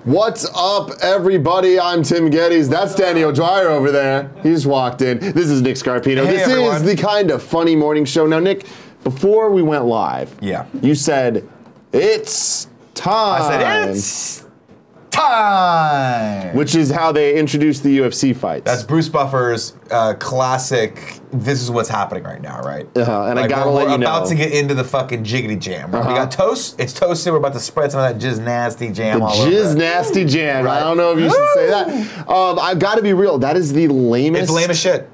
What's up, everybody? I'm Tim Gettys. That's Danny O'Dwyer over there. He just walked in. This is Nick Scarpino. Hey, this everyone. is the kind of funny morning show. Now, Nick, before we went live, you said, it's time. I said, it's time. Which is how they introduced the UFC fights. That's Bruce Buffer's classic, this is what's happening right now, right? And I gotta let you know. We're about to get into the fucking jiggity jam. Right? We got toast, it's toasted, we're about to spread some of that jizz nasty jam all over. Jizz nasty jam. Right. I don't know if you should say that. I've got to be real, that is the lamest. It's lame as shit.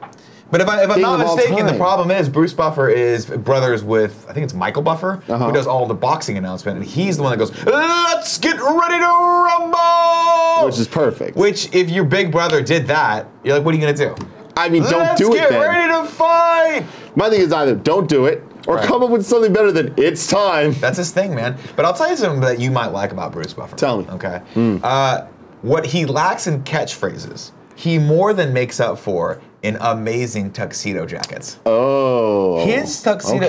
But if I'm not mistaken, the problem is Bruce Buffer is brothers with, I think it's Michael Buffer, who does all the boxing announcement, and he's the one that goes, let's get ready to rumble! Which is perfect. Which, if your big brother did that, you're like, what are you gonna do? I mean, don't do it then. Let's get ready to fight! My thing is either don't do it, or come up with something better than it's time. That's his thing, man. But I'll tell you something that you might like about Bruce Buffer. Tell me. Okay. What he lacks in catchphrases, he more than makes up for in amazing tuxedo jackets. Oh. His tuxedo,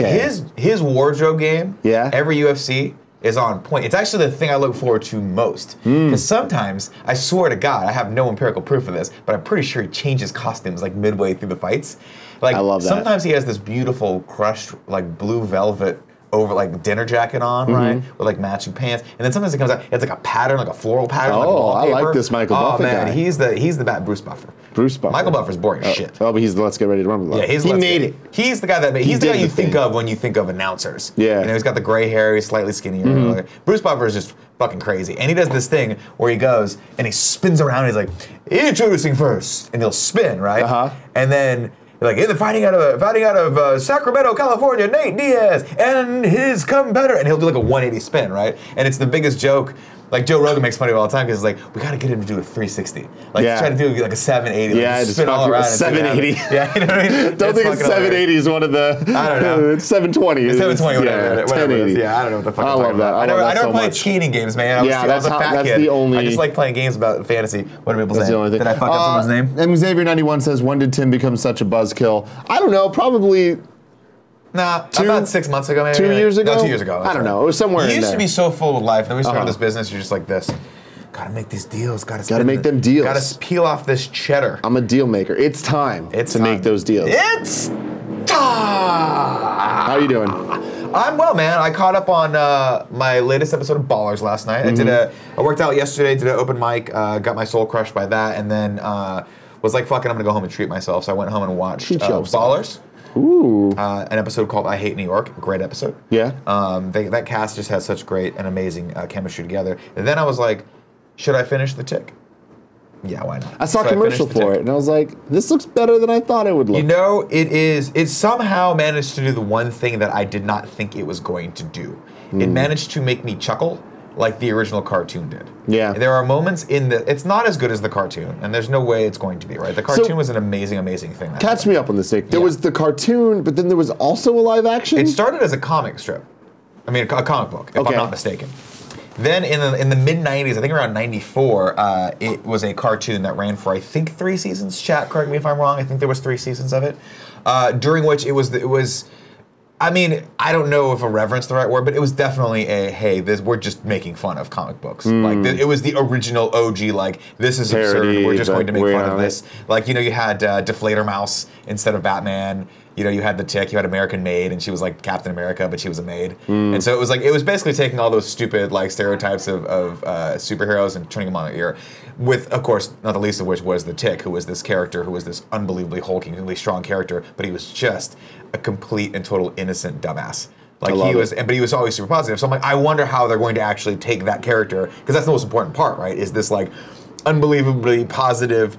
his wardrobe game, every UFC is on point. It's actually the thing I look forward to most. Because sometimes, I swear to God, I have no empirical proof of this, but I'm pretty sure he changes costumes like midway through the fights. Like, I love that. Sometimes he has this beautiful crushed like blue velvet over like dinner jacket on, right? With like matching pants. And then sometimes it comes out, it's like a pattern, like a floral pattern. Oh, like I like this Michael Buffer guy. Man, he's the bad Bruce Buffer. Bruce Buffer. Michael Buffer's boring as shit. Oh, but he's the Let's Get Ready to Rumble. Yeah, he made it. He's the guy that made, he's the guy you think of when you think of announcers. Yeah. You know, he's got the gray hair, he's slightly skinnier. Bruce Buffer is just fucking crazy. And he does this thing where he goes and he spins around and he's like, introducing first. And he'll spin, right? And then like in the fighting out of Sacramento, California, Nate Diaz and his competitor, and he'll do like a 180 spin, right? And it's the biggest joke. Like Joe Rogan makes fun of it all the time because it's like we got to get him to do a 360, like try to do like a 780, like just spin all around. 780. Yeah, you know what I mean. Don't think a 780 is one of the. I don't know. It's 720. It's 720, whatever. 1080. Yeah, I don't know what the fuck. I love that. I never played skating games, man. I was a fat kid. The only. I just like playing games about fantasy. What are people saying? The only thing. Did I fuck up someone's name? Xavier91 says, when did Tim become such a buzzkill? I don't know. Probably. Nah, about 6 months ago, maybe. 2 years ago? No, 2 years ago. I don't know. It was somewhere in there. You used to be so full of life. Then we started this business, you're just like this. Gotta make these deals. Gotta make them deals. Gotta peel off this cheddar. I'm a deal maker. It's time to make those deals. It's time! How are you doing? I'm well, man. I caught up on my latest episode of Ballers last night. I worked out yesterday, did an open mic, got my soul crushed by that, and then was like, fuck it, I'm gonna go home and treat myself. So I went home and watched Ballers. Ooh. An episode called I Hate New York. Great episode. Yeah. That cast just has such great and amazing chemistry together. And then I was like, should I finish The Tick? Yeah, why not? I saw a commercial for it, and I was like, this looks better than I thought it would look. You know, it somehow managed to do the one thing that I did not think it was going to do. It managed to make me chuckle like the original cartoon did. Yeah. There are moments it's not as good as the cartoon, and there's no way it's going to be, right? The cartoon was an amazing, amazing thing. Catch me up on this, Nick. There was the cartoon, but then there was also a live action? It started as a comic strip. I mean, a comic book, if I'm not mistaken. Then in the mid-90s, I think around 94, it was a cartoon that ran for, I think, 3 seasons. Chat, correct me if I'm wrong. I think there was 3 seasons of it, during which it was. I mean, I don't know if irreverence the right word, but it was definitely we're just making fun of comic books. Like, it was the original OG, like, this is absurd, we're just going to make fun of this. Like, you know, you had Deflator Mouse instead of Batman. You know, you had The Tick, you had American Maid, and she was like Captain America, but she was a maid. And so it was basically taking all those stupid, like, stereotypes of superheroes and turning them on their ear. With, of course, not the least of which was The Tick, who was this character, who was this unbelievably hulkingly strong character, but he was just a complete and total innocent dumbass. Like but he was always super positive. So I'm like, I wonder how they're going to actually take that character, because that's the most important part, right? Is this like unbelievably positive,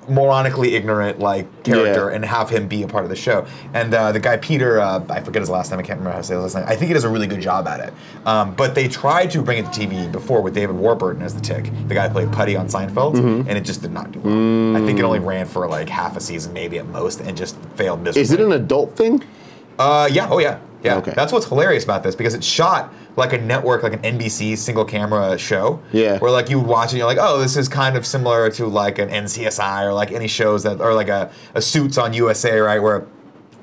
moronically ignorant like character, and have him be a part of the show. And the guy Peter, I forget his last name. I can't remember how to say his last name. I think he does a really good job at it. But they tried to bring it to TV before with David Warburton as the Tick, the guy who played Putty on Seinfeld, and it just did not do well. I think it only ran for like half a season, maybe at most, and just failed miserably. Is it an adult thing? Yeah. Oh yeah. Yeah. Okay. That's what's hilarious about this, because it's shot like a network, like an NBC single camera show. Yeah. Where like you would watch it and you're like, oh, this is kind of similar to like an NCSI or like any shows that, or like a Suits on USA, right? Where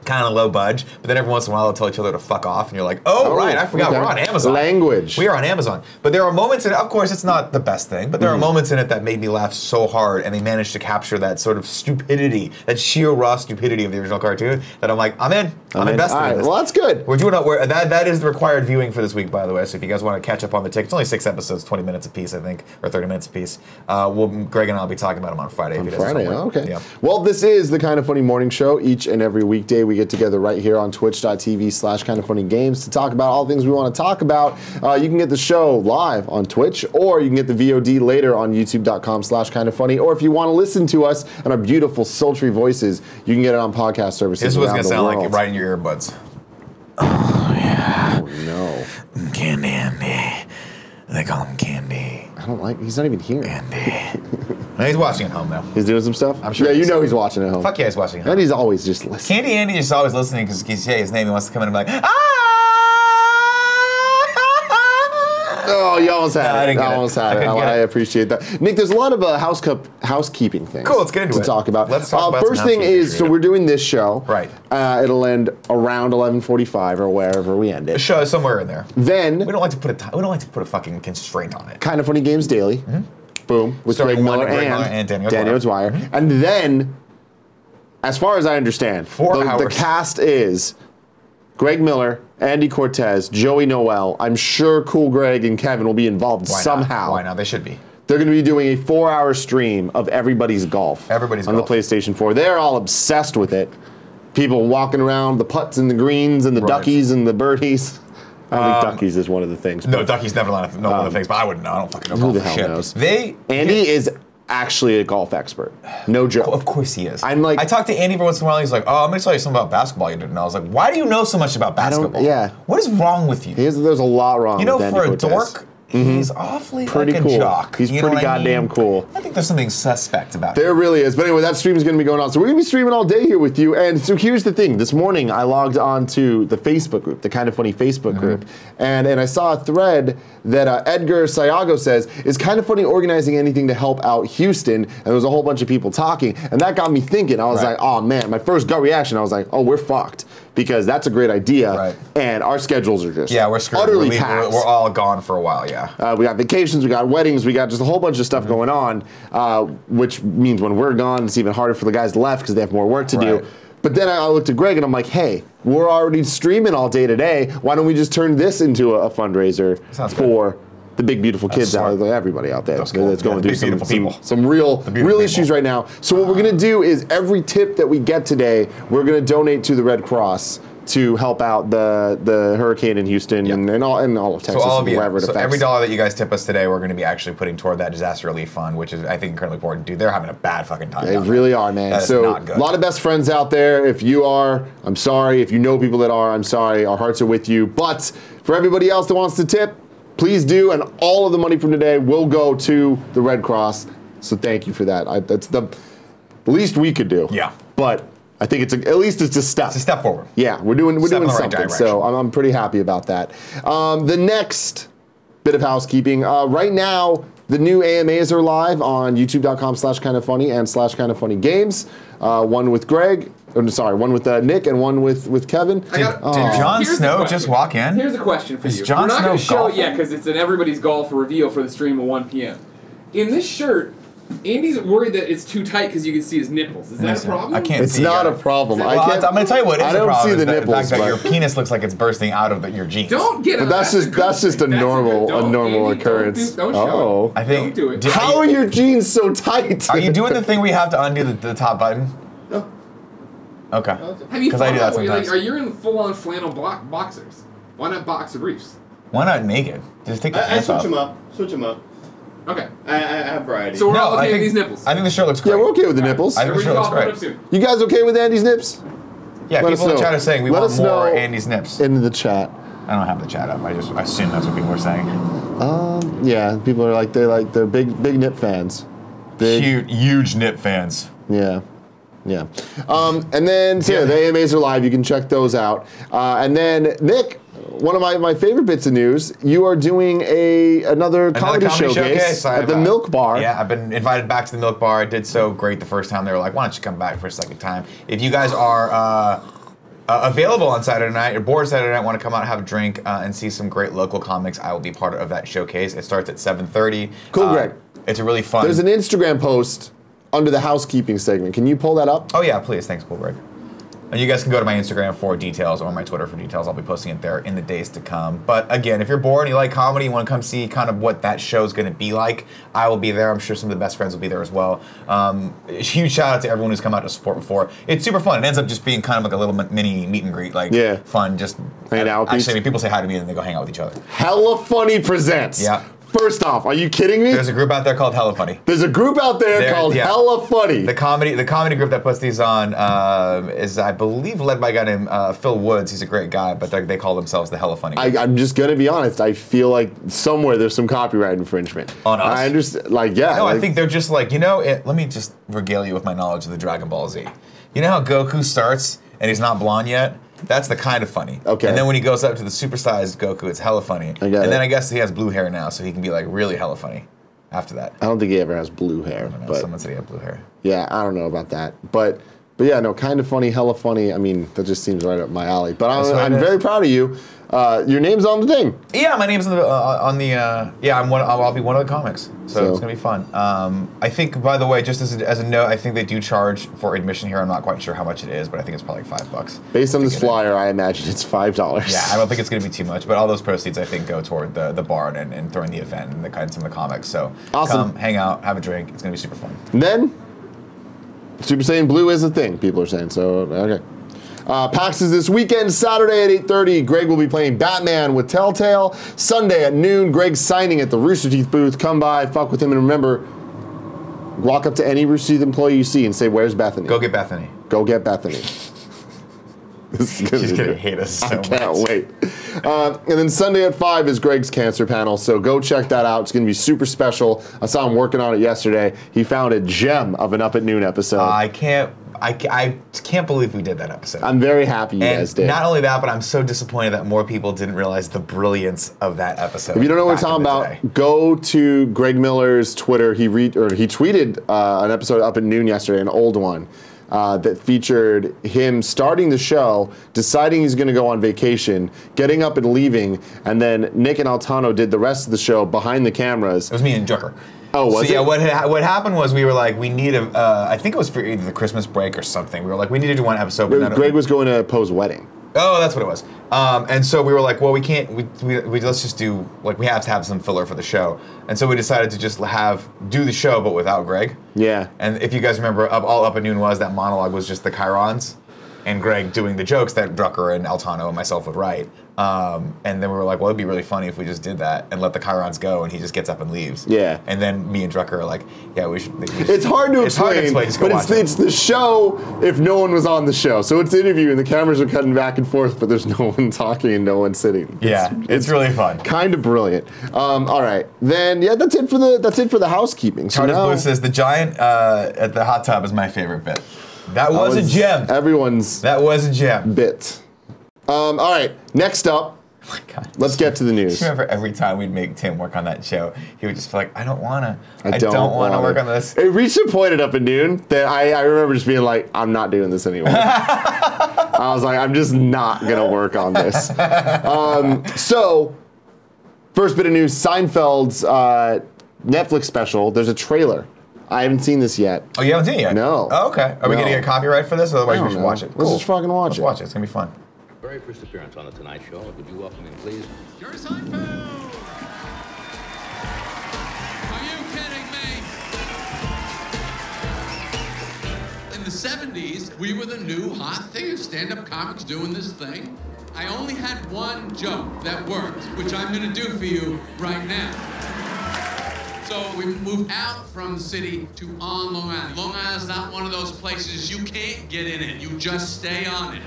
kind of low budge, but then every once in a while they'll tell each other to fuck off, and you're like, oh, right, I forgot, we're on Amazon. Language. We are on Amazon. But there are moments in it, of course, it's not the best thing, but there are moments in it that made me laugh so hard, and they managed to capture that sort of stupidity, that sheer raw stupidity of the original cartoon, that I'm like, I'm in. I'm invested in this. Well, that's good. We're doing that is the required viewing for this week, by the way, so if you guys want to catch up on the tick, it's only 6 episodes, 20 minutes a piece, I think, or 30 minutes a piece. Greg and I will be talking about them on Friday. Okay. Yeah. Well, this is the Kind of Funny Morning Show. Each and every weekday we get together right here on twitch.tv/kindoffunnygames to talk about all things we want to talk about. You can get the show live on Twitch, or you can get the VOD later on youtube.com/kindoffunny, or if you want to listen to us and our beautiful, sultry voices, you can get it on podcast services. This was going to sound like right in your earbuds. Oh, yeah. Oh, no. Candy. They call him Candy. I don't like, he's not even here. Candy. No, he's watching at home now. He's doing some stuff? I'm sure. Yeah, you know he's watching at home. Fuck yeah, he's watching at home. And he's always just listening. Candy Andy is always listening because he say his name. He wants to come in and be like, ah! Oh, you almost had it. I it. appreciate that. Nick, there's a lot of housekeeping things. Cool, let's get into to talk about. Let's talk about first thing is, so we're doing this show. Right. It'll end around 11:45 or wherever we end it. The show is somewhere in there. Then we don't like to put a fucking constraint on it. Kind of Funny Games Daily. Boom. With Greg Miller and Daniel Dwyer. And then, as far as I understand, the cast is Greg Miller, Andy Cortez, Joey Noel. I'm sure Cool Greg and Kevin will be involved somehow. Why not? They should be. They're going to be doing a 4-hour stream of everybody's golf. On the PlayStation 4. They're all obsessed with it. People walking around, the putts and the greens and the duckies and the birdies. I don't think duckies is one of the things. No, duckies never one of the things, but I wouldn't know. I don't fucking know. Who the hell knows? Andy is actually a golf expert. No joke. Of course he is. I'm like, I talk to Andy every once in a while. He's like, "Oh, I'm going to tell you something about basketball you didn't know." I was like, "Why do you know so much about basketball? What is wrong with you?" There's a lot wrong. You know, with Andy for a Cortez. dork, he's awfully pretty like cool. A jock. He's pretty goddamn cool. I think there's something suspect about it. There really is. But anyway, that stream is going to be going on. So we're going to be streaming all day here with you. And so here's the thing. This morning, I logged on to the Facebook group, the Kind of Funny Facebook group. And I saw a thread that Edgar Sayago says, is Kind of Funny organizing anything to help out Houston? And there was a whole bunch of people talking. And that got me thinking. I was like, oh, man. My first gut reaction, I was like, oh, we're fucked. Because that's a great idea, and our schedules are just we're screwed. Utterly packed. We're all gone for a while, we got vacations, we got weddings, we got just a whole bunch of stuff going on, which means when we're gone, it's even harder for the guys left because they have more work to do. But then I looked at Greg and I'm like, hey, we're already streaming all day today. Why don't we just turn this into a fundraiser for the big beautiful kids out there, everybody out there that's going through some real issues right now. So what we're going to do is every tip that we get today, we're going to donate to the Red Cross to help out the hurricane in Houston and all of Texas and wherever it affects. So every dollar that you guys tip us today, we're going to be actually putting toward that disaster relief fund, which is, I think, incredibly important. Dude, they're having a bad fucking time. They really are, man. That is not good. A lot of best friends out there. If you are, I'm sorry. If you know people that are, I'm sorry. Our hearts are with you. But for everybody else that wants to tip, please do, and all of the money from today will go to the Red Cross. So thank you for that. That's the least we could do. Yeah. But I think at least it's a step. It's a step forward. Yeah, we're doing something. So I'm pretty happy about that. The next bit of housekeeping. Right now, the new AMAs are live on youtube.com/kindoffunny and /kindoffunnygames. One with Greg. One with Nick and one with Kevin. Did Jon Snow just walk in? Here's a question for you. Jon We're not Snow going to show it golfing? yet because it's an everybody's golf reveal for the stream at 1 p.m. In this shirt, Andy's worried that it's too tight because you can see his nipples. Is that a problem? I can't It's see not a problem. I'm going to tell you what is I a don't problem. see the is nipples, the fact that but your penis looks like it's bursting out of your jeans. Don't get it. But that's just a normal occurrence. Don't show it. I think. Don't do it. How are your jeans so tight? Are you doing the thing where you have to undo the top button? No. Okay. Have you thought I do that about sometimes. are you in full-on flannel boxers? Why not boxer briefs? Why not naked? Just take the pants off. Switch them up. Okay. I have variety. So we're all okay with these nipples? I think the shirt looks great. Yeah, we're okay with the nipples. I think the shirt looks great. You guys okay with Andy's nips? Yeah, people in the chat are saying we want more Andy's nips. In the chat. I don't have the chat up. I assume that's what people are saying. Yeah, people are they're big nip fans. Huge nip fans. Yeah. And then the AMAs are live. You can check those out. And then Nick, one of my favorite bits of news, you are doing another comedy showcase at the Milk Bar. Yeah, I've been invited back to the Milk Bar. I did so great the first time. They were like, why don't you come back for a second time? If you guys are available on Saturday night. You're bored Saturday night, want to come out and have a drink and see some great local comics. I will be part of that showcase. It starts at 7:30. Cool, Greg. It's a really fun. There's an Instagram post under the housekeeping segment. Can you pull that up? Oh yeah, please. Thanks, Cool Greg. And you guys can go to my Instagram for details or my Twitter for details. I'll be posting it there in the days to come. But again, if you're bored and you like comedy, you want to come see kind of what that show's going to be like, I will be there. I'm sure some of the best friends will be there as well. Huge shout out to everyone who's come out to support before. It's super fun. It ends up just being kind of like a little mini meet and greet, like fun. Just hang out. Actually, I mean, people say hi to me and then they go hang out with each other. Hella Funny presents. Yeah. First off, are you kidding me? There's a group out there called Hella Funny. There's a group out there called Hella Funny. The comedy group that puts these on is, I believe, led by a guy named Phil Woods. He's a great guy, but they call themselves the Hella Funny group. I'm just gonna be honest. I feel like somewhere there's some copyright infringement on us. I understand. Like, yeah. No, I think they're just like, let me just regale you with my knowledge of the Dragon Ball Z. You know how Goku starts and he's not blonde yet? That's the kind of funny. Okay. And then when he goes up to the supersized Goku, it's hella funny. I got it. Then I guess he has blue hair now, so he can be like really hella funny after that. I don't think he ever has blue hair. I don't know, but someone said he had blue hair. Yeah, I don't know about that. But yeah, no, kind of funny, hella funny. I mean, that just seems right up my alley. But I'm very proud of you. Your name's on the thing. Yeah, my name's on the. I'll be one of the comics, so it's gonna be fun. I think, by the way, just as a note, I think they do charge for admission here. I'm not quite sure how much it is, but I think it's probably like $5. Based on this flyer, I imagine it's $5. Yeah, I don't think it's gonna be too much, but all those proceeds I think go toward the bar and throwing the event and some of the comics. So awesome. Come hang out, have a drink. It's gonna be super fun. And then Super Saiyan Blue is a thing, people are saying. So okay. PAX is this weekend, Saturday at 8:30. Greg will be playing Batman with Telltale. Sunday at noon, Greg's signing at the Rooster Teeth booth. Come by, fuck with him, and remember, walk up to any Rooster Teeth employee you see and say, "Where's Bethany?" Go get Bethany. Go get Bethany. She's gonna hate us so much. I can't wait. And then Sunday at 5 is Greg's cancer panel, so go check that out. It's going to be super special. I saw him working on it yesterday. He found a gem of an Up at Noon episode. I can't believe we did that episode. I'm very happy you guys did. Not only that, but I'm so disappointed that more people didn't realize the brilliance of that episode. If you don't know what we're talking about, go to Greg Miller's Twitter. He tweeted an episode of Up at Noon yesterday, an old one. That featured him starting the show, deciding he's going to go on vacation, getting up and leaving, and then Nick and Altano did the rest of the show behind the cameras. It was me and Drucker. Oh, was it? Yeah, what happened was we were like, we need I think it was for either the Christmas break or something. We were like, we need to do one episode. But Greg was going to Poe's wedding. Oh, that's what it was. And so we were like, well, we can't. We let's just do we have to have some filler for the show. And so we decided to just do the show, but without Greg. Yeah. And if you guys remember, all Up at Noon that monologue was just the Chirons, and Greg doing the jokes that Drucker and Altano and myself would write. And then we were like, well, it'd be really funny if we just did that and let the Chirons go, and he just gets up and leaves. Yeah. And then me and Drucker are like, yeah, we should. It's hard to explain, but it's the show if no one was on the show. So it's the interview, and the cameras are cutting back and forth, but there's no one talking and no one sitting. It's really fun. Kind of brilliant. All right, then that's it for the housekeeping. So Charles Booth says the giant at the hot tub is my favorite bit. That was a gem. That was a gem. Bit. All right, next up. Oh my God. Let's get to the news. I remember every time we'd make Tim work on that show, he would just be like, I don't want to work on this. It reached a point at Up at Noon that I remember just being like, I'm not doing this anymore. I was like, I'm just not going to work on this. So, first bit of news, Seinfeld's Netflix special, there's a trailer. I haven't seen this yet. Oh, you haven't seen it yet? No. Oh, okay. Are we going to get copyright for this? Otherwise, we should watch it. Let's just fucking watch it. Let's watch it. It's going to be fun. Very first appearance on The Tonight Show. Would you welcome him, please? Jerry Seinfeld! Are you kidding me? In the 70s, we were the new hot thing of stand-up comics doing this thing. I only had one joke that worked, which I'm going to do for you right now. So we moved out from the city to on Long Island. Long Island's not one of those places you can't get in it. You just stay on it.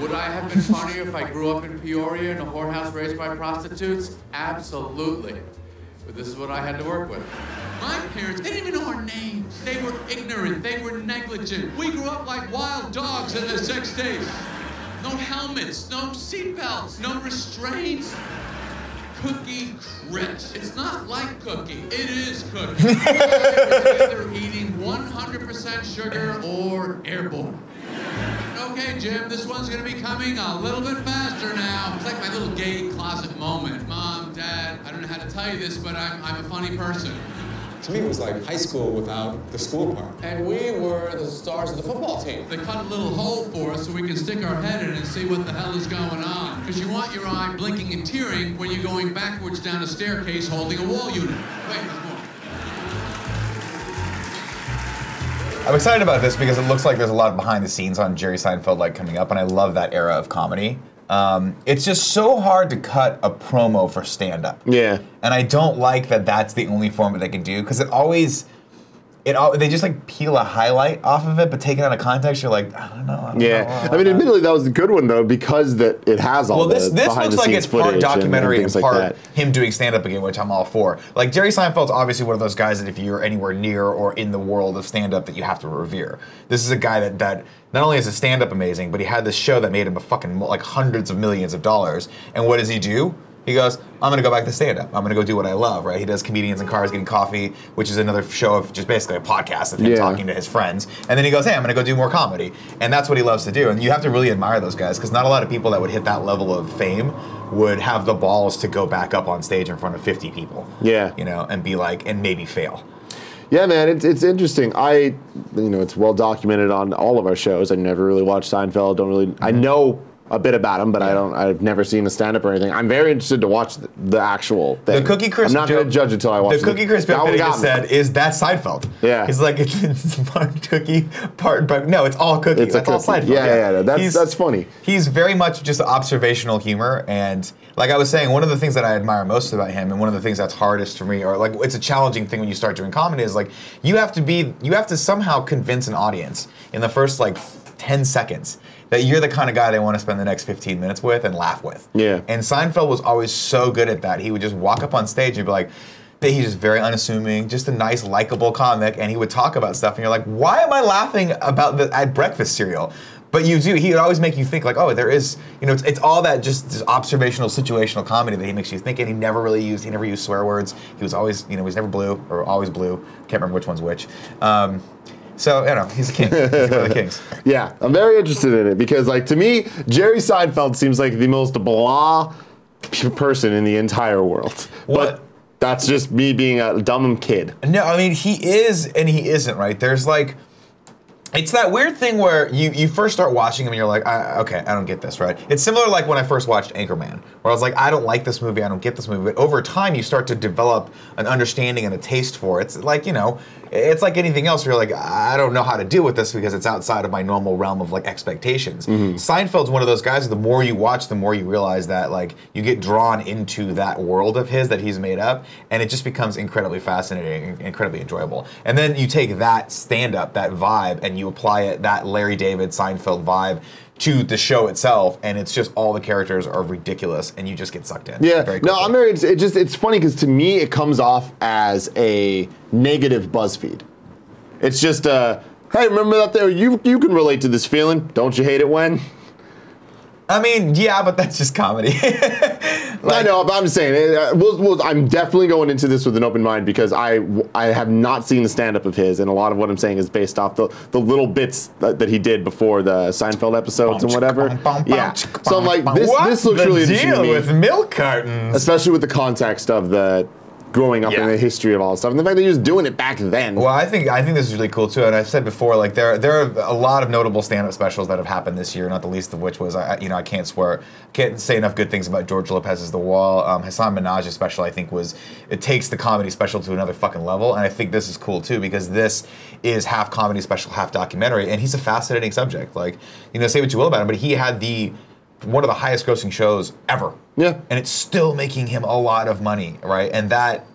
Would I have been funnier if I grew up in Peoria in a whorehouse raised by prostitutes? Absolutely. But this is what I had to work with. My parents, they didn't even know our names. They were ignorant. They were negligent. We grew up like wild dogs in the 60s. No helmets, no seatbelts, no restraints. Cookie Crisp. It's not like cookie. It is cookie. It's either eating 100% sugar or airborne. No okay, Jim, this one's gonna be coming a little bit faster now. It's like my little gay closet moment. Mom, Dad, I don't know how to tell you this, but I'm a funny person. To me, it was like high school without the school part. And we were the stars of the football team. They cut a little hole for us so we can stick our head in and see what the hell is going on. Because you want your eye blinking and tearing when you're going backwards down a staircase holding a wall unit. Wait, there's more. I'm excited about this because it looks like there's a lot of behind the scenes on Jerry Seinfeld like coming up, and I love that era of comedy. It's just so hard to cut a promo for stand-up. Yeah. And I don't like that that's the only format they can do, because they just like peel a highlight off of it, but take it out of context, you're like, I don't know. I mean, admittedly, that was a good one though, because that it has all this looks like it's part documentary and part like him doing stand-up again, which I'm all for. Like, Jerry Seinfeld's obviously one of those guys that if you're anywhere near or in the world of stand-up that you have to revere. This is a guy that not only is his stand-up amazing, but he had this show that made him a fucking like hundreds of millions of dollars. And what does he do? He goes, I'm going to go back to stand-up. I'm going to go do what I love, right? He does Comedians in Cars Getting Coffee, which is another show of just basically a podcast of him talking to his friends. And then he goes, hey, I'm going to go do more comedy. And that's what he loves to do. And you have to really admire those guys, because not a lot of people that would hit that level of fame would have the balls to go back up on stage in front of 50 people. Yeah. You know, and be like, and maybe fail. Yeah, man, it's interesting. It's well documented on all of our shows. I never really watched Seinfeld. I know a bit about him, but I've never seen a stand-up or anything. I'm very interested to watch the actual thing. The Cookie Crisp. I'm not going to judge it until I watch it. The Cookie Crisp bit that he just said is that Seinfeld. Yeah. He's like, it's part cookie, part, but no, it's all cookie. That's all Seinfeld. Yeah. That's funny. He's very much just observational humor, and like I was saying, one of the things that I admire most about him, and one of the things that's hardest for me, or like it's a challenging thing when you start doing comedy, is like you have to somehow convince an audience in the first like 10 seconds that you're the kind of guy they want to spend the next 15 minutes with and laugh with. Yeah. And Seinfeld was always so good at that. He would just walk up on stage and be like, he's just very unassuming, just a nice, likable comic, and he would talk about stuff, and you're like, why am I laughing about at breakfast cereal? But he would always make you think like, oh, there is, it's all that just this observational, situational comedy that he makes you think, and he never used swear words. He was always, he's never blue, or always blue. Can't remember which one's which. So, he's a king. He's one of the kings. Yeah, I'm very interested in it because, like, to me, Jerry Seinfeld seems like the most blah person in the entire world. What? But that's just me being a dumb kid. No, I mean, he is and he isn't, right? There's like, it's that weird thing where you first start watching him and you're like, okay, I don't get this, right? It's similar like when I first watched Anchorman, where I was like, I don't like this movie, I don't get this movie. But over time, you start to develop an understanding and a taste for it. It's like, it's like anything else where you're like, I don't know how to deal with this because it's outside of my normal realm of like expectations. Mm-hmm. Seinfeld's one of those guys, the more you watch, the more you realize that like you get drawn into that world of his that he's made up, and it just becomes incredibly fascinating, incredibly enjoyable. And then you take that stand-up, that vibe, and you apply it, that Larry David Seinfeld vibe, to the show itself, and it's just all the characters are ridiculous, and you just get sucked in. Yeah, very no, I'm very. It's funny because to me it comes off as a negative BuzzFeed. It's just hey, remember that there? You can relate to this feeling, don't you hate it when? I mean, yeah, but that's just comedy. I know, but I'm just saying, I'm definitely going into this with an open mind because I have not seen the stand-up of his, and a lot of what I'm saying is based off the little bits that he did before the Seinfeld episodes and whatever. Yeah, so I'm like, this looks really interesting to me. What's the deal with milk cartons? Especially with the context of the growing up in the history of all this stuff, and the fact that he was doing it back then. Well, I think this is really cool too, and I've said before, like there are a lot of notable stand-up specials that have happened this year, not the least of which was I can't say enough good things about George Lopez's The Wall. Hassan Minaj's special, I think, it takes the comedy special to another fucking level, and I think this is cool too because this is half comedy special, half documentary, and he's a fascinating subject. Like, say what you will about him, but he had one of the highest grossing shows ever. Yeah. And it's still making him a lot of money, right? And that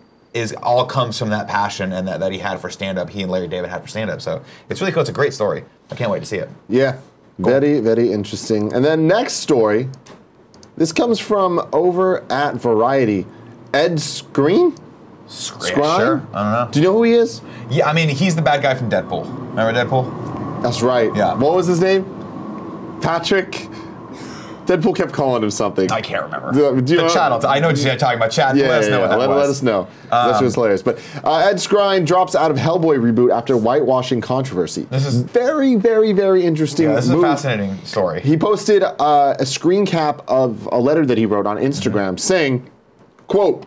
all comes from that passion and that he had for stand-up, he and Larry David had for stand-up. So it's really cool. It's a great story. I can't wait to see it. Yeah. Cool. Very, very interesting. And then next story, this comes from over at Variety. Ed Skrein? Sure. I don't know. Do you know who he is? Yeah, I mean, he's the bad guy from Deadpool. Remember Deadpool? That's right. Yeah. What was his name? Patrick? Deadpool kept calling him something. I can't remember. The chat. I know what you're talking about. Chat. Yeah, let us know what that was. Let us know. That was hilarious. But Ed Skrein drops out of Hellboy reboot after whitewashing controversy. This is very, very, very interesting. Yeah, this is a fascinating story. He posted a screen cap of a letter that he wrote on Instagram saying, quote,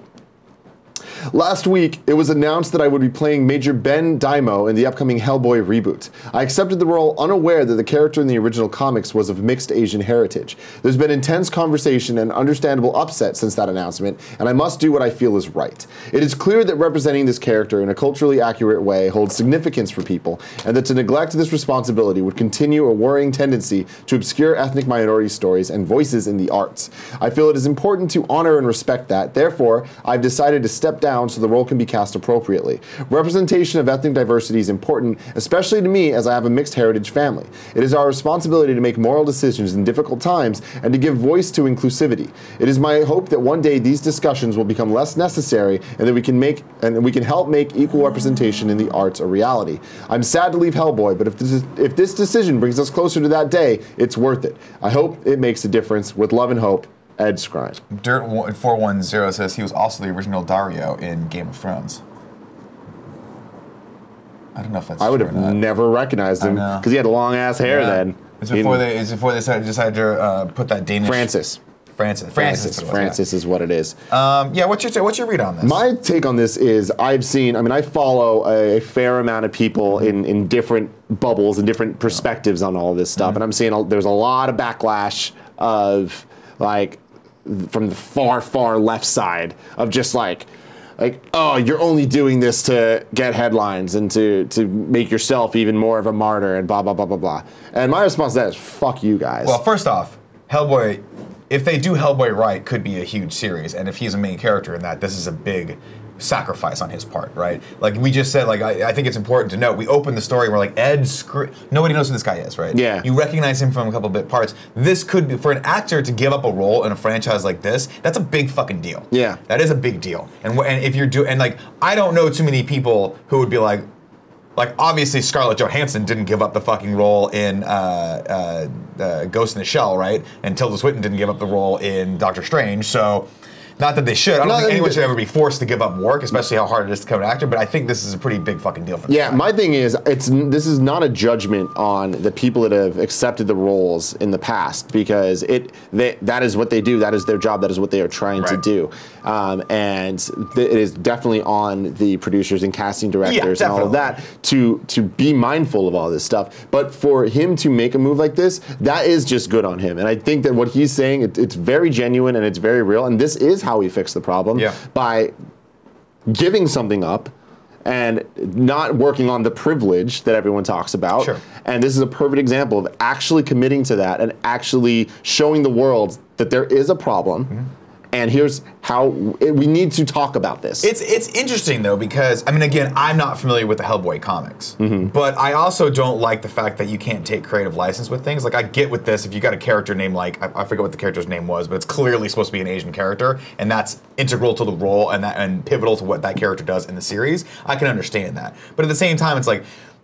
"Last week, it was announced that I would be playing Major Ben Daimo in the upcoming Hellboy reboot. I accepted the role unaware that the character in the original comics was of mixed Asian heritage. There's been intense conversation and understandable upset since that announcement, and I must do what I feel is right. It is clear that representing this character in a culturally accurate way holds significance for people, and that to neglect this responsibility would continue a worrying tendency to obscure ethnic minority stories and voices in the arts. I feel it is important to honor and respect that. Therefore, I've decided to step down so the role can be cast appropriately. Representation of ethnic diversity is important, especially to me as I have a mixed heritage family. It is our responsibility to make moral decisions in difficult times and to give voice to inclusivity. It is my hope that one day these discussions will become less necessary and that we can help make equal representation in the arts a reality. I'm sad to leave Hellboy, but if this decision brings us closer to that day, it's worth it. I hope it makes a difference. With love and hope, Ed Skrein." Dirt410 says he was also the original Dario in Game of Thrones. I don't know if that's I would true have or not. never recognized him because he had long ass hair then. It's before they decided to put that Danish. Francis Francis is what it is. Yeah, what's your read on this? My take on this is I follow a fair amount of people in different bubbles and different perspectives on all this stuff, and I'm seeing there's a lot of backlash of from the far left side of just like, oh, you're only doing this to get headlines and to make yourself even more of a martyr and blah, blah, blah, blah, blah. And my response to that is, fuck you guys. Well, first off, Hellboy, if they do Hellboy right, could be a huge series. And if he's a main character in that, this is a big sacrifice on his part, right? Like we just said, I think it's important to note, we open the story, we're like, nobody knows who this guy is, right? Yeah. You recognize him from a couple bit parts. This could be, for an actor to give up a role in a franchise like this, that's a big fucking deal. Yeah. That is a big deal. And if you're I don't know too many people who would be like obviously Scarlett Johansson didn't give up the fucking role in Ghost in the Shell, right? And Tilda Swinton didn't give up the role in Doctor Strange, so not that they should. I don't think anyone should ever be forced to give up work, especially how hard it is to become an actor, but I think this is a pretty big fucking deal for them. Yeah, my thing is, this is not a judgment on the people that have accepted the roles in the past, because that is what they do, that is their job, that is what they are trying to do. And it is definitely on the producers and casting directors and all of that to be mindful of all this stuff. But for him to make a move like this, that is just good on him. And I think that what he's saying, it's very genuine and it's very real, and this is how we fix the problem, by giving something up and not working on the privilege that everyone talks about. Sure. And this is a perfect example of actually committing to that and actually showing the world that there is a problem. And here's how we need to talk about this. It's interesting though, because I mean, again, I'm not familiar with the Hellboy comics, but I also don't like the fact that you can't take creative license with things. Like I get with this, if you got a character named I forget what the character's name was, but it's clearly supposed to be an Asian character, and that's integral to the role and pivotal to what that character does in the series. I can understand that, but at the same time, it's like,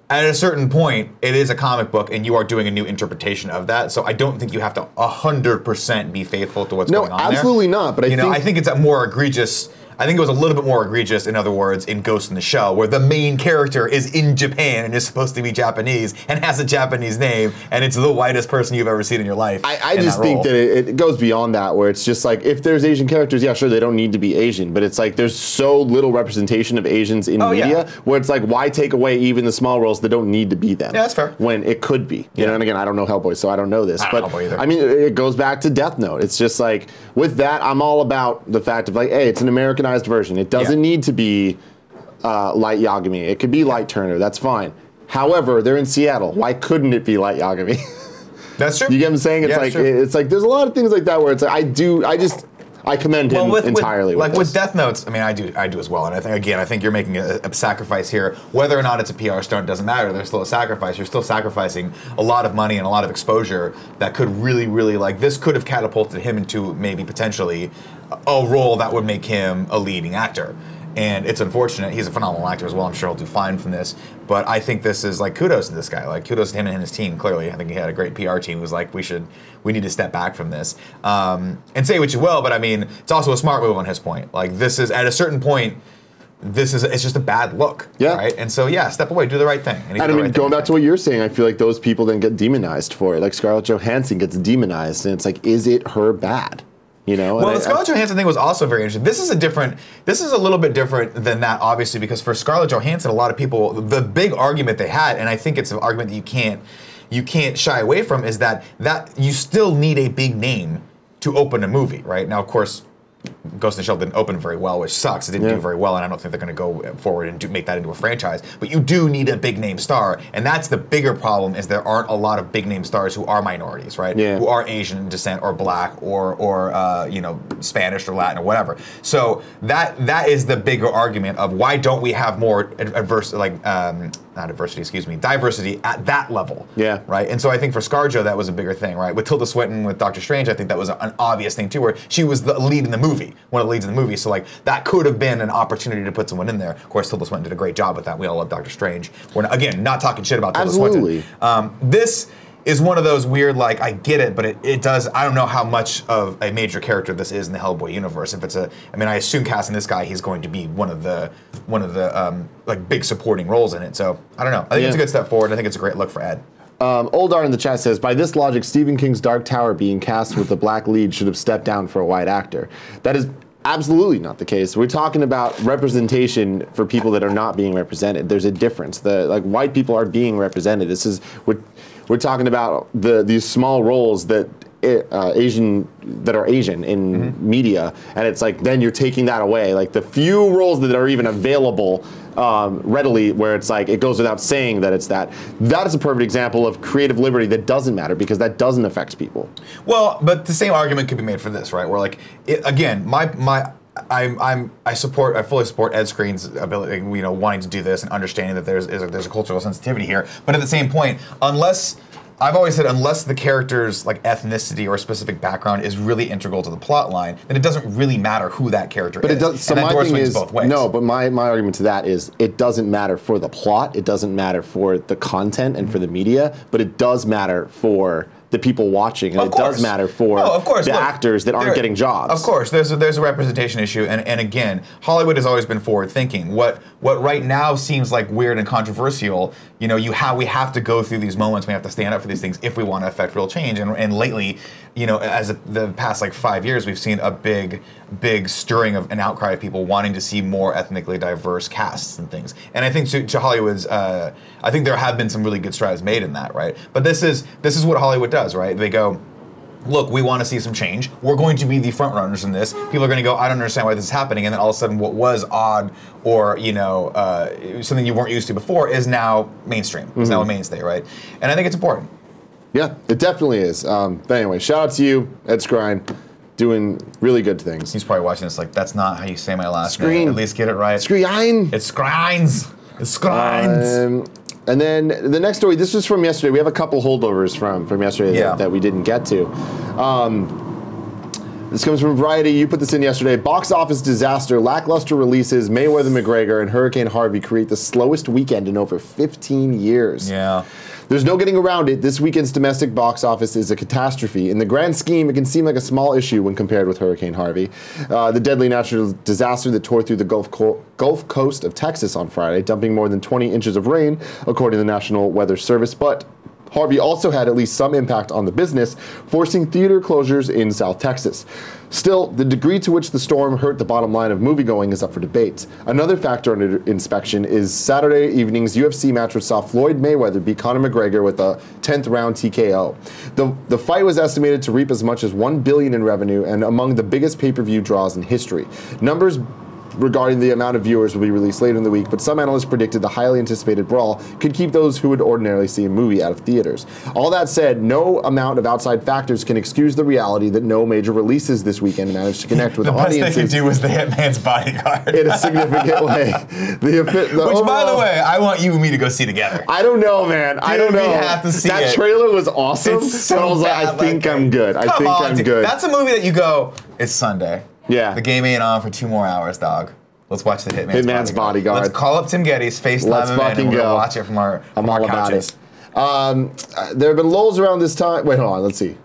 at a certain point, it is a comic book, and you are doing a new interpretation of that. So I don't think you have to 100% be faithful to what's going on there. No, absolutely not. But I think it's a more egregious. I think it was a little bit more egregious, in other words, in Ghost in the Shell, where the main character is in Japan and is supposed to be Japanese and has a Japanese name, and it's the whitest person you've ever seen in your life. I just think that it goes beyond that, where it's just like, if there's Asian characters, yeah, sure, they don't need to be Asian, but it's like there's so little representation of Asians in media, where it's like, why take away even the small roles that don't need to be them? Yeah, that's fair. When it could be. You know, and again, I don't know Hellboy, so I don't know this. I don't know Hellboy either. I mean, it goes back to Death Note. It's just like, with that, I'm all about the fact of like, hey, it's an Americanized version. It doesn't need to be Light Yagami. It could be Light Turner. That's fine. However, they're in Seattle. Why couldn't it be Light Yagami? That's true. You get what I'm saying? It's like there's a lot of things like that where it's like I commend him entirely. With Death Notes, I mean, I do as well. And I think you're making a sacrifice here. Whether or not it's a PR stunt doesn't matter. There's still a sacrifice. You're still sacrificing a lot of money and a lot of exposure that could really, really, this could have catapulted him into maybe potentially a role that would make him a leading actor. And it's unfortunate. He's a phenomenal actor as well. I'm sure he'll do fine from this. But I think this is like kudos to this guy. Like kudos to him and his team. Clearly, I think he had a great PR team who was like, we need to step back from this. And say what you will, but I mean, it's also a smart move on his point. Like this is at a certain point. It's just a bad look, right? And so, step away, do the right thing. And I mean, going back to what you're saying, I feel like those people then get demonized for it. Like Scarlett Johansson gets demonized, and it's like, is it her bad? You know? Well, the Scarlett Johansson thing was also very interesting. This is a little bit different than that, obviously, because for Scarlett Johansson, a lot of people, the big argument they had, and I think it's an argument that you can't shy away from, is that you still need a big name to open a movie, right? Now, of course, Ghost in the Shell didn't open very well, which sucks. It didn't do very well, and I don't think they're going to go forward and make that into a franchise. But you do need a big name star, and that's the bigger problem. Is there aren't a lot of big name stars who are minorities, right? Yeah. Who are Asian descent or black or Spanish or Latin or whatever. So that is the bigger argument of why don't we have more diversity at that level. Yeah. Right. And so I think for ScarJo that was a bigger thing, right? With Tilda Swinton, with Doctor Strange, I think that was an obvious thing too, where she was the lead in the movie, one of the leads in the movie. So like that could have been an opportunity to put someone in there. Of course, Tilda Swinton did a great job with that. We all love Doctor Strange. We're not talking shit about Tilda Swinton. This is one of those weird, like, I get it, but it does, I don't know how much of a major character this is in the Hellboy universe. If it's I assume casting this guy, he's going to be one of the like big supporting roles in it. So I don't know. I think it's a good step forward. I think it's a great look for Ed. Oldar in the chat says, by this logic, Stephen King's Dark Tower being cast with the black lead should have stepped down for a white actor. That is absolutely not the case. We're talking about representation for people that are not being represented. There's a difference. White people are being represented. We're talking about these small roles that are Asian in media, and it's like then you're taking that away. Like the few roles that are even available readily, where it's like it goes without saying that it's that. That is a perfect example of creative liberty that doesn't matter because that doesn't affect people. Well, but the same argument could be made for this, right? Where like again, I fully support Ed Screen's ability, wanting to do this and understanding that there's a cultural sensitivity here. But at the same point, unless the character's like ethnicity or specific background is really integral to the plot line, then it doesn't really matter who that character is. But it does. So my thing is both ways. No, but my argument to that is it doesn't matter for the plot. It doesn't matter for the content and for the media, but it does matter for the people watching, and it does matter for the actors that aren't getting jobs. Of course, there's a representation issue, and again, Hollywood has always been forward thinking. What right now seems like weird and controversial, we have to go through these moments. We have to stand up for these things if we want to affect real change. And lately, as the past like 5 years, we've seen a big stirring of an outcry of people wanting to see more ethnically diverse casts and things. And I think to Hollywood's, I think there have been some really good strides made in that, right? But this is what Hollywood does, right? They go, look, we want to see some change. We're going to be the front runners in this. People are going to go, I don't understand why this is happening. And then all of a sudden what was odd or, something you weren't used to before is now mainstream. It's now a mainstay, right? And I think it's important. Yeah, it definitely is. But anyway, shout out to you, Ed Skrein, doing really good things. He's probably watching this like, that's not how you say my last name. At least get it right. Skrein. It's Skreins. It's Skreins. And then the next story, this was from yesterday. We have a couple holdovers from yesterday that we didn't get to. This comes from Variety. You put this in yesterday. Box office disaster, lackluster releases, Mayweather-McGregor, and Hurricane Harvey create the slowest weekend in over 15 years. Yeah. There's no getting around it. This weekend's domestic box office is a catastrophe. In the grand scheme, it can seem like a small issue when compared with Hurricane Harvey, the deadly natural disaster that tore through the Gulf Coast of Texas on Friday, dumping more than 20 inches of rain, according to the National Weather Service. But Harvey also had at least some impact on the business, forcing theater closures in South Texas. Still, the degree to which the storm hurt the bottom line of moviegoing is up for debate. Another factor under inspection is Saturday evening's UFC match which saw Floyd Mayweather beat Conor McGregor with a 10th round TKO. The fight was estimated to reap as much as $1 billion in revenue and among the biggest pay-per-view draws in history. Numbers regarding the amount of viewers will be released later in the week, but some analysts predicted the highly anticipated brawl could keep those who would ordinarily see a movie out of theaters. All that said, no amount of outside factors can excuse the reality that no major releases this weekend managed to connect with audiences. The best they could do was The Hitman's Bodyguard. In a significant way. Which, by the way, I want you and me to go see together. I don't know, man. I don't know. We have to see that trailer was awesome. It's so I was like, I think I'm good. I think I'm good. That's a movie that you go, it's Sunday. Yeah. The game ain't on for 2 more hours, dog. Let's watch the Hitman's Bodyguard. Let's call up Tim Gettys, FaceTime Let's him, fucking and we'll go. watch it from our I'm all about couches. it. There have been lulls around this time. Wait, hold on. Let's see.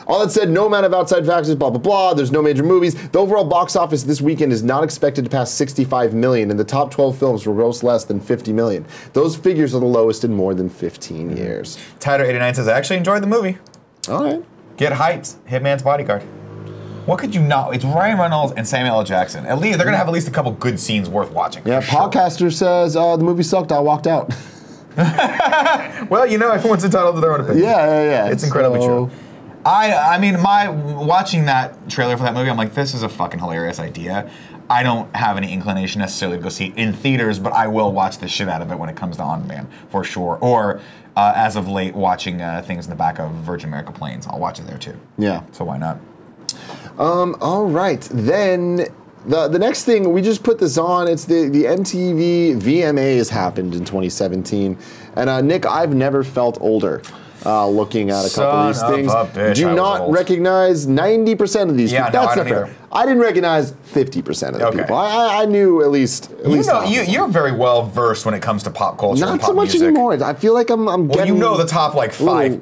All that said, no amount of outside factors, blah, blah, blah. There's no major movies. The overall box office this weekend is not expected to pass 65 million, and the top 12 films will gross less than 50 million. Those figures are the lowest in more than 15 years. Tyler89 says, I actually enjoyed the movie. All right. Get Heights, Hitman's Bodyguard. What could you not? It's Ryan Reynolds and Samuel L. Jackson. At least they're gonna have at least a couple good scenes worth watching. Yeah, podcaster says the movie sucked. I walked out. Well, you know, everyone's entitled to their own opinion. Yeah. It's incredibly true. I mean, watching that trailer for that movie, I'm like, this is a fucking hilarious idea. I don't have any inclination necessarily to go see it in theaters, but I will watch the shit out of it when it comes to on demand for sure. Or as of late, watching things in the back of Virgin America planes. I'll watch it there too. Yeah. So why not? All right. Then the next thing, we just put this on. It's the MTV VMAs happened in 2017. And Nick, I've never felt older. Looking at a couple of these things, do not recognize 90% of these people. No, That's not fair. I didn't recognize 50% of the people. I knew at least. You're very well versed when it comes to pop culture. Not and pop so much music. anymore. I feel like I'm Well, getting. you know the top like five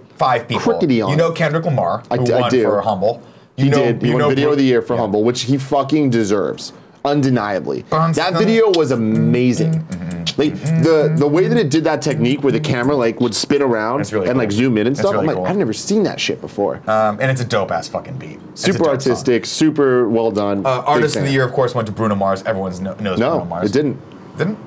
people. Crickety on. You know Kendrick Lamar, who I won do. for Humble. He did. He won Video of the Year for Humble, which he fucking deserves, undeniably. That video was amazing. Like the way that it did that technique where the camera like would spin around and like zoom in and stuff. I'm like, I've never seen that shit before. And it's a dope ass fucking beat. Super artistic, super well done. Artist of the Year, of course, went to Bruno Mars. Everyone knows Bruno Mars. It didn't. Didn't?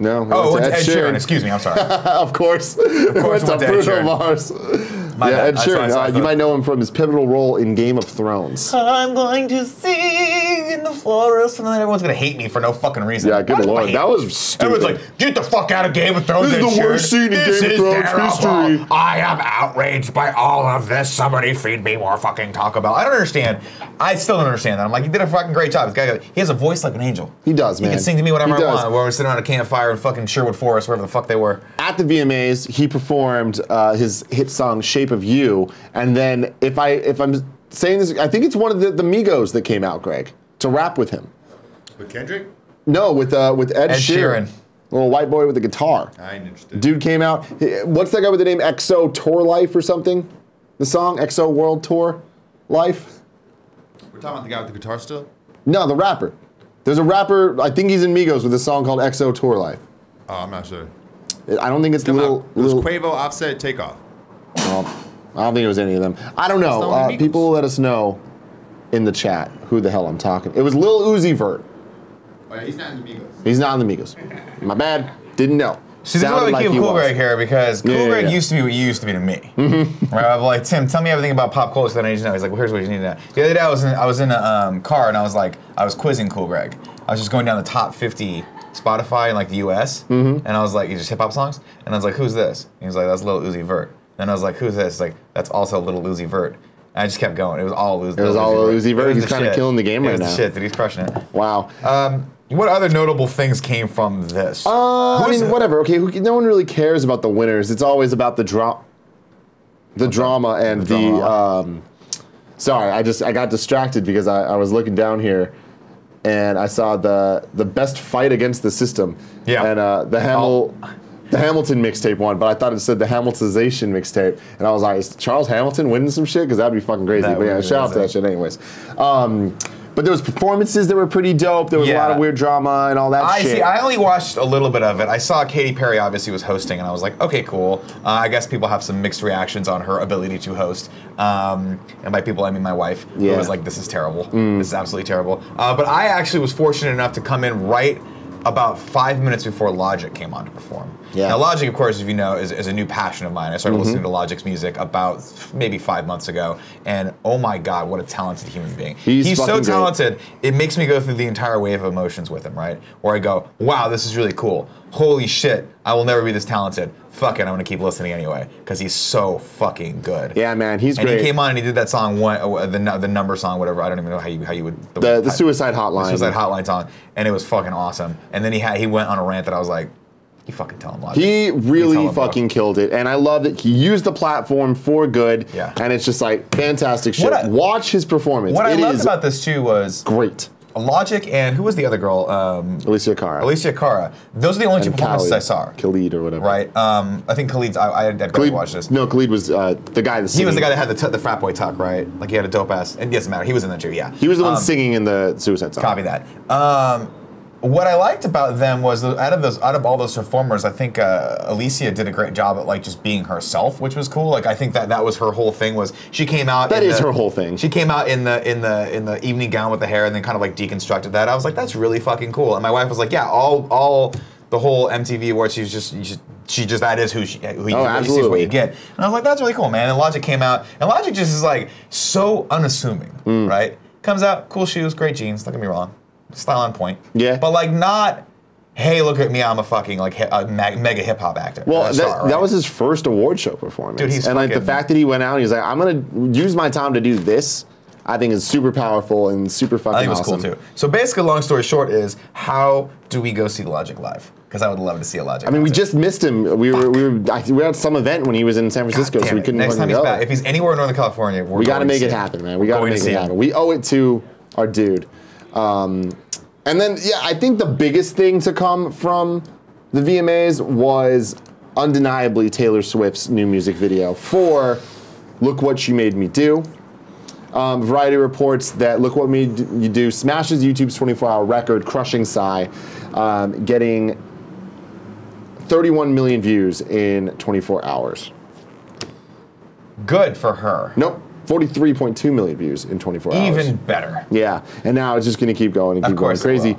No. Oh, it went to Ed Sheeran. Excuse me, I'm sorry. Of course. It went to Bruno Mars. Ed Sheeran. You might know him from his pivotal role in Game of Thrones. I'm going to sing in the forest, and then everyone's gonna hate me for no fucking reason. Yeah, good lord, that was stupid. Everyone's like, get the fuck out of Game of Thrones. This is the worst scene in Game of Thrones history. I am outraged by all of this. Somebody feed me more fucking Taco Bell. I don't understand. I still don't understand that. I'm like, he did a fucking great job. This guy, he has a voice like an angel. He does, man. He can sing to me whatever I want. Where we're sitting on a campfire in fucking Sherwood Forest, wherever the fuck they were. At the VMAs, he performed his hit song "Shape of You," and then if I'm saying this, I think it's one of the Migos that came out, Greg, to rap with him. With Kendrick? No, with Ed Sheeran. Little white boy with a guitar. I ain't interested. Dude came out. What's that guy with the name XO Tour Life or something? The song XO World Tour Life. We're talking about the guy with the guitar still? No, the rapper. There's a rapper. I think he's in Migos with a song called XO Tour Life. Oh, I'm not sure. I don't think it's It was little. Quavo, Offset, Takeoff. Well, I don't think it was any of them. I don't know. People let us know in the chat who the hell I'm talking. It was Lil Uzi Vert. Oh, yeah, he's not in the Migos. He's not in the Migos. My bad. Didn't know. See, this is why we keep Cool Greg here, because Cool Greg used to be what you used to be to me. Right? I'm like, Tim, tell me everything about pop culture that I need to know. He's like, well, here's what you need to know. The other day I was in a car and I was quizzing Cool Greg. I was just going down the top 50 Spotify in like the US, and I was like, just hip hop songs, and I was like, who's this? And he was like, that's Lil Uzi Vert. And I was like, who's this? He's like, that's also Lil Uzi Vert. And I just kept going. It was all Uzi Vert. It was all Uzi Vert. He's kind of killing the game right now. Shit, dude, he's crushing it. Wow. What other notable things came from this? I mean, whatever. Okay, no one really cares about the winners. It's always about the drama and the. Sorry, I got distracted because I was looking down here, and I saw the best fight against the system. Yeah. And the Hamilton mixtape won, but I thought it said the Hamiltonization mixtape, and I was like, is Charles Hamilton winning some shit? Because that'd be fucking crazy. But yeah, shout out to that shit anyways. But there was performances that were pretty dope. There was a lot of weird drama and all that shit. I only watched a little bit of it. I saw Katy Perry obviously was hosting, and I was like, okay, cool. I guess people have some mixed reactions on her ability to host. And by people, I mean my wife, who was like, this is terrible. This is absolutely terrible. But I actually was fortunate enough to come in right about 5 minutes before Logic came on to perform. Yeah. Now, Logic, of course, if you know, is a new passion of mine. I started listening to Logic's music about maybe 5 months ago, and oh my God, what a talented human being. He's so talented, it makes me go through the entire wave of emotions with him, right? Where I go, wow, this is really cool. Holy shit, I will never be this talented. Fuck it, I'm gonna keep listening anyway, because he's so fucking good. Yeah, man, he's great. And he came on and he did that song, the number song, whatever. I don't even know how you would. The Suicide Hotline. The Suicide Hotline song, and it was fucking awesome. And then he went on a rant that I was like, you fucking tell him, Logic. He really fucking killed it, and I love that he used the platform for good. Yeah. And it's just like fantastic shit. Watch his performance. What I loved about this too was great. Logic and who was the other girl? Alicia Cara. Alicia Cara. Those are the only two And performances Khalid. I saw. Khalid or whatever. Right. I think Khalid's. I barely watched this. No, Khalid was the guy that He was the guy that had the frat boy tuck, right? Like he had a dope ass. It doesn't matter. He was in that too. Yeah. He was the one singing in the Suicide song. Copy that. What I liked about them was out of all those performers, I think Alicia did a great job at like just being herself, which was cool. Like I think that was her whole thing. Was she came out? That is her whole thing. She came out in the evening gown with the hair, and then kind of like deconstructed that. I was like, that's really fucking cool. And my wife was like, yeah, all the whole MTV awards, she just that is who sees what you get. And I was like, that's really cool, man. And Logic came out, and Logic just is like so unassuming, right? Comes out, cool shoes, great jeans. Don't get me wrong. Style on point. Yeah. But like not, hey, look at me, I'm a fucking like mega hip hop actor. Well, star, right? that was his first award show performance. Dude, he's and like the fucking- fact that he went out and he's like, I'm gonna use my time to do this, I think is super powerful and super fucking I think it was awesome. cool too. So basically, long story short is, how do we go see Logic live? Because I would love to see a Logic. I mean, we concert. just missed him. We were at some event when he was in San Francisco, God so damn we it. couldn't Next time fucking he's go. back, if he's anywhere in Northern California, We got to make it happen, man. We got to make it happen. We owe it to our dude. And then, yeah, I think the biggest thing to come from the VMAs was undeniably Taylor Swift's new music video for Look What She Made Me Do. Variety reports that Look What Made You Do smashes YouTube's 24-hour record, crushing Psy, getting 31 million views in 24 hours. Good for her. Nope. 43.2 million views in 24 hours. Even better. Yeah, and now it's just going to keep going and keep going course it crazy.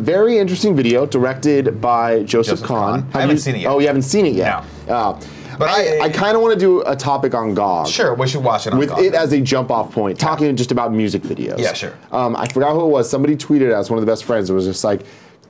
Very interesting video directed by Joseph Kahn. I haven't seen it yet. Oh, you haven't seen it yet? No. But I kind of want to do a topic on GOG. Sure, we should watch it on With GOG. it as a jump-off point, talking just about music videos. Yeah, sure. I forgot who it was. Somebody tweeted as one of the best friends. It was just like,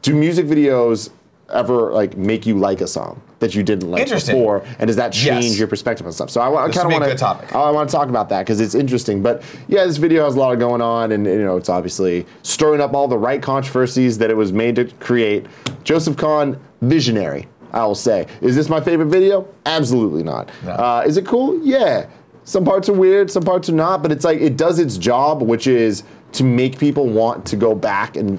do music videos ever like make you like a song that you didn't like before, and does that change your perspective on stuff? So I kind of want to. I want to talk about that because it's interesting. But yeah, this video has a lot going on, and you know it's obviously stirring up all the right controversies that it was made to create. Joseph Kahn, visionary, I will say. Is this my favorite video? Absolutely not. No. Is it cool? Yeah. Some parts are weird, some parts are not, but it's like it does its job, which is to make people want to go back and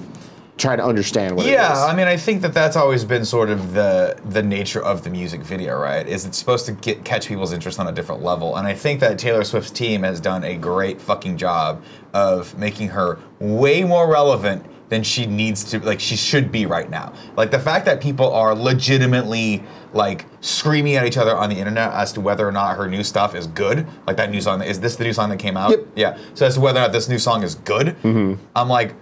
try to understand what it is. Yeah, I mean, I think that's always been sort of the nature of the music video, right? Is it's supposed to catch people's interest on a different level, and I think that Taylor Swift's team has done a great fucking job of making her way more relevant than she needs to, like she should be right now. Like the fact that people are legitimately like screaming at each other on the internet as to whether or not her new stuff is good. Like that new song, is this the new song that came out? Yep. Yeah. So as to whether or not this new song is good, I'm like,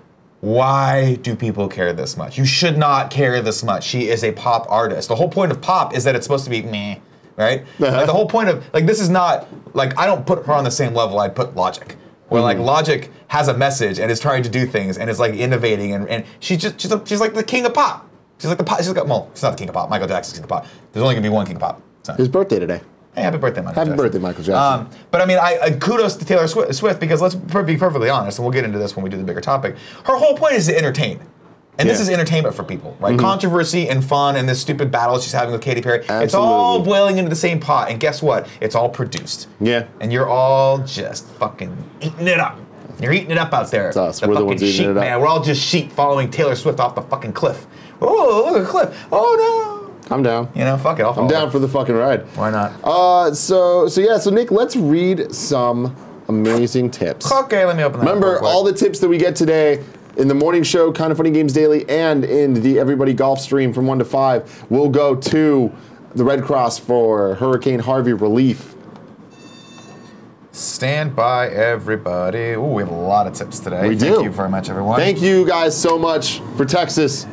why do people care this much? You should not care this much. She is a pop artist. The whole point of pop is that it's supposed to be meh, right? Like the whole point of, like this is not, like I don't put her on the same level I'd put Logic. Where like Logic has a message and is trying to do things and is like innovating and she's like the king of pop. She's like the pop, she's not the king of pop. Michael Jackson's king of pop. There's only gonna be one king of pop. So. His birthday today. Hey, happy birthday, Michael Jackson. Happy birthday, Michael Jackson. But I mean, I kudos to Taylor Swift because let's be perfectly honest, and we'll get into this when we do the bigger topic. Her whole point is to entertain. And this is entertainment for people, right? Controversy and fun and this stupid battle she's having with Katy Perry. Absolutely. It's all boiling into the same pot. And guess what? It's all produced. Yeah. And you're all just fucking eating it up. You're eating it up out there. It's us. The We're the fucking ones eating sheep, it up. man. We're all just sheep following Taylor Swift off the fucking cliff. Oh, look at the cliff. Oh, no. I'm down. You know, fuck it. I'll follow I'm down it. for the fucking ride. Why not? So Nick, let's read some amazing tips. Okay, let me open that up Remember, real quick. all the tips that we get today in the morning show, Kind of Funny Games Daily, and in the Everybody Golf stream from 1 to 5 will go to the Red Cross for Hurricane Harvey relief. Stand by, everybody. Ooh, we have a lot of tips today. We Thank do. you very much, everyone. Thank you guys so much for Texas.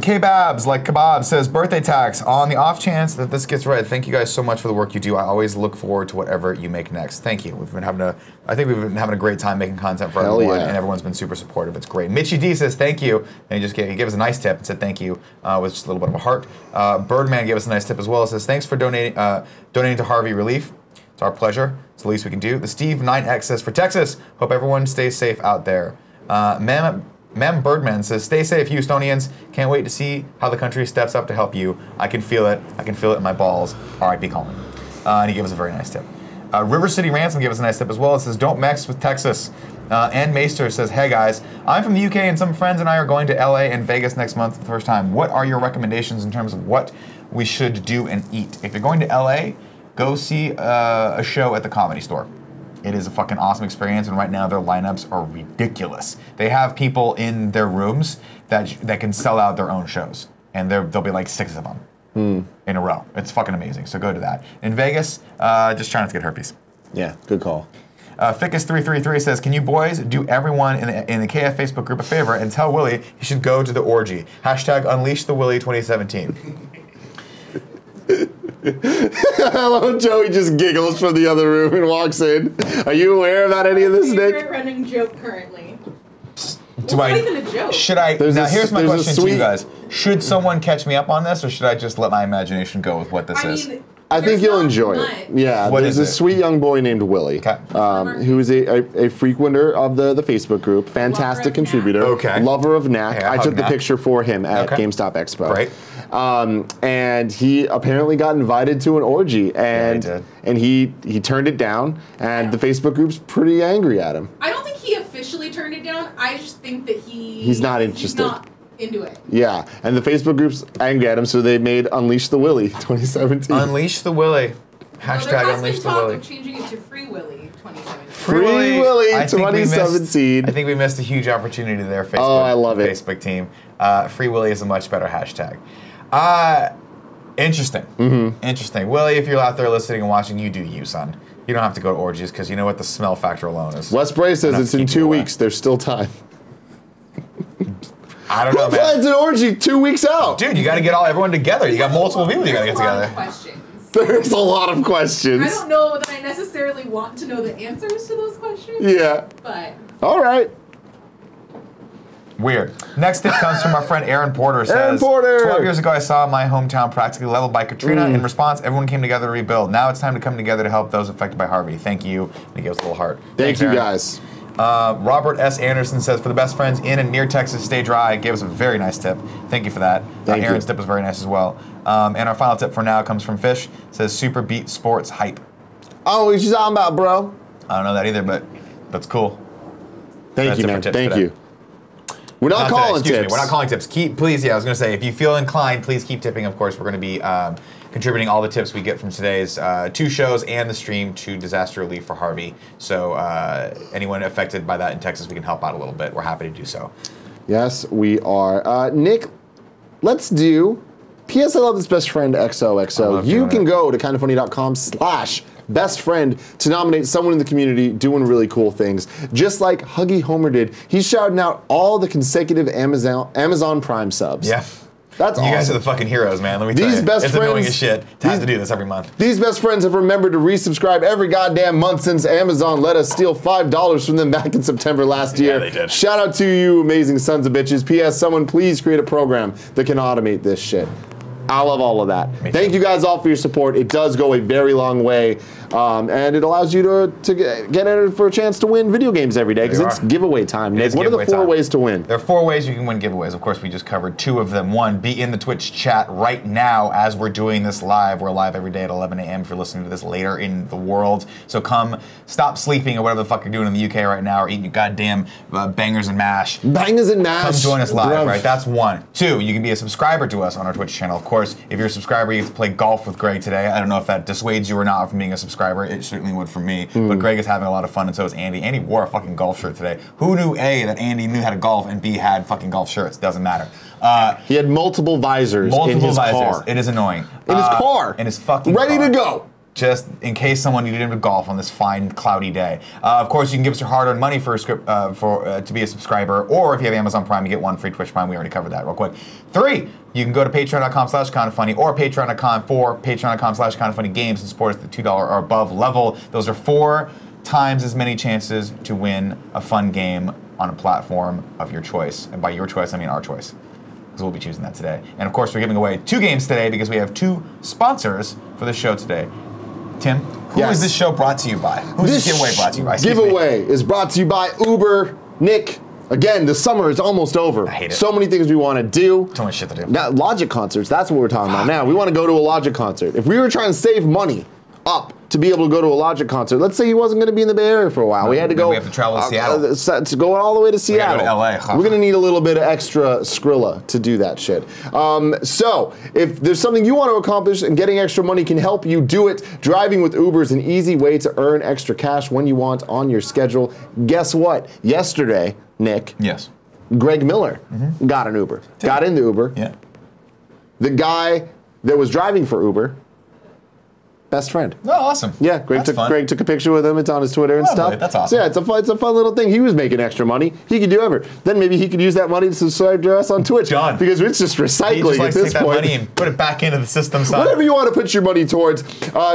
K-Babs, like kebab, says, birthday tax. On the off chance that this gets read, thank you guys so much for the work you do. I always look forward to whatever you make next. Thank you. I think we've been having a great time making content for Hell everyone, yeah. and everyone's been super supportive. It's great. Mitchie D says, thank you. And he gave us a nice tip and said thank you with just a little bit of a heart. Birdman gave us a nice tip as well. It says, thanks for donating to Harvey Relief. It's our pleasure. It's the least we can do. The Steve 9X says, for Texas, hope everyone stays safe out there. Mem Birdman says, stay safe, Houstonians. Can't wait to see how the country steps up to help you. I can feel it. I can feel it in my balls. R.I.P. Colin. And he gave us a very nice tip. River City Ransom gave us a nice tip as well. It says, don't mess with Texas. Ann Meister says, hey guys, I'm from the UK and some friends and I are going to LA and Vegas next month for the first time. What are your recommendations in terms of what we should do and eat? If you're going to LA, go see a show at the Comedy Store. It is a fucking awesome experience, and right now their lineups are ridiculous. They have people in their rooms that can sell out their own shows, and there'll be like 6 of them in a row. It's fucking amazing, so go to that. In Vegas, just try not to get herpes. Yeah, good call. Ficus333 says, can you boys do everyone in the KF Facebook group a favor and tell Willie he should go to the orgy? Hashtag Unleash the Willie 2017. I love Joey just giggles from the other room and walks in. Are you aware about any of this, Nick? Favorite running joke currently. It's not even a joke. Should I? There's Now a- here's my there's a question to sweet- you guys. Should someone catch me up on this, or should I just let my imagination go with what this is? I think there's you'll not enjoy much. it. Yeah, What there's is a it? sweet young boy named Willie, Okay. who is a frequenter of the Facebook group, fantastic Lover of contributor, Okay. lover of Knack. Yeah, I hug took the Knack. picture for him at Okay. GameStop Expo. Great. And he apparently got invited to an orgy, and did. and he turned it down, and the Facebook group's pretty angry at him. I don't think he officially turned it down. I just think that He's not interested. He's not into it. Yeah, and the Facebook group's angry at him, so they made Unleash the Willie 2017. Unleash the Willie. Well, there Hashtag has Unleash been the talk Willie. of changing it to Free Willy 2017. Free Willy I think we missed- 2017. I think we missed a huge opportunity there, Facebook. Oh, I love it. Facebook team. Free Willy is a much better hashtag. Interesting. Interesting. Willie, if you're out there listening and watching, you do you, son. You don't have to go to orgies because you know what? The smell factor alone is. Wes Bray says enough it's to in keep you 2 away. weeks. There's still time. I don't know, Who man. plans an orgy 2 weeks out? Dude, you got to get everyone together. You got multiple people you got to get There's a lot of together. questions. There's a lot of questions. I don't know that I necessarily want to know the answers to those questions. Yeah. But All right. Weird. Next tip comes from our friend Aaron Porter. Says, Aaron Porter! 12 years ago, I saw my hometown practically leveled by Katrina. In response, everyone came together to rebuild. Now it's time to come together to help those affected by Harvey. Thank you. And he gives us a little heart. Thank Thanks, you, Aaron. guys. Robert S. Anderson says, for the best friends in and near Texas, stay dry. Gave us a very nice tip. Thank you for that. Thank you. Aaron's tip was very nice as well. And our final tip for now comes from Fish. Says, Super Beat Sports Hype. Oh, what you talking about, bro? I don't know that either, but that's cool. Thank That's you, it for man. tips Thank today. you. We're not Not today, calling excuse tips. me. We're not calling tips. Please, yeah, I was going to say, if you feel inclined, please keep tipping. Of course, we're going to be contributing all the tips we get from today's 2 shows and the stream to disaster relief for Harvey. So anyone affected by that in Texas, we can help out a little bit. We're happy to do so. Yes, we are. Nick, let's do P.S. I love this best friend I XOXO. love You doing can it. go to kindoffunny.com/best friend to nominate someone in the community doing really cool things. Just like Huggy Homer did, he's shouting out all the consecutive Amazon Prime subs. Yeah. That's awesome. You guys are the fucking heroes, man. Let me tell These you. best it's annoying friends- as shit to have to do this every month. These best friends have remembered to resubscribe every goddamn month since Amazon let us steal $5 from them back in September last year. they did. Shout out to you, amazing sons of bitches. P.S. Someone please create a program that can automate this shit. I love all of that. Me Thank too. you guys all for your support. It does go a very long way, and it allows you to get entered for a chance to win video games every day because There it's you are. giveaway time. It Nick, is what are the giveaway 4 time. ways to win? There are 4 ways you can win giveaways. Of course, we just covered 2 of them. 1, be in the Twitch chat right now as we're doing this live. We're live every day at 11 a.m. if you're listening to this later in the world. So come, stop sleeping or whatever the fuck you're doing in the UK right now, or eating your goddamn bangers and mash. Bangers and mash. Come join us live, Bruv. right? That's 1. 2, you can be a subscriber to us on our Twitch channel. Of course, if you're a subscriber, you get to play golf with Greg today. I don't know if that dissuades you or not from being a subscriber. It certainly would for me. But Greg is having a lot of fun, and so is Andy. Andy wore a fucking golf shirt today. Who knew, A, that Andy knew how to golf, and B, had fucking golf shirts? Doesn't matter. He had multiple visors in Multiple his visors. car. It is annoying. In his car. In his fucking Ready car. to go. Just in case someone needed him to golf on this fine, cloudy day. Of course, you can give us your hard-earned money for to be a subscriber, or if you have Amazon Prime, you get 1 free Twitch Prime. We already covered that real quick. 3, you can go to patreon.com/kindoffunny or patreon.com/kindoffunnygames and support us at the $2 or above level. Those are 4 times as many chances to win a fun game on a platform of your choice. And by your choice, I mean our choice, because we'll be choosing that today. And of course, we're giving away 2 games today because we have 2 sponsors for the show today. Tim, who Yes. is this show brought to you by? Who's this giveaway brought to you by? Excuse me. Giveaway is brought to you by Uber. Nick, again, the summer is almost over. I hate it. So many things we want to do. So much shit to do. Now, Logic concerts, that's what we're talking about now. We want to go to a Logic concert. If we were trying to save money up to be able to go to a Logic concert. Let's say he wasn't going to be in the Bay Area for a while. We had to go. We have to travel to Seattle. To go all the way to Seattle. We gotta go to LA. We're going to need a little bit of extra Skrilla to do that shit. So, if there's something you want to accomplish and getting extra money can help you do it, driving with Uber is an easy way to earn extra cash when you want on your schedule. Guess what? Yesterday, Nick. Yes. Greg Miller got an Uber. Got in the Uber. Yeah. The guy that was driving for Uber, best friend. Oh, awesome. Yeah, Greg took a picture with him. It's on his Twitter and Lovely. stuff. That's awesome. So yeah, it's a fun little thing. He was making extra money. He could do ever. Then maybe he could use that money to subscribe to us on Twitch. Done. Because it's just recycling He just likes at to this take point. that money and put it back into the system. Son. Whatever you want to put your money towards,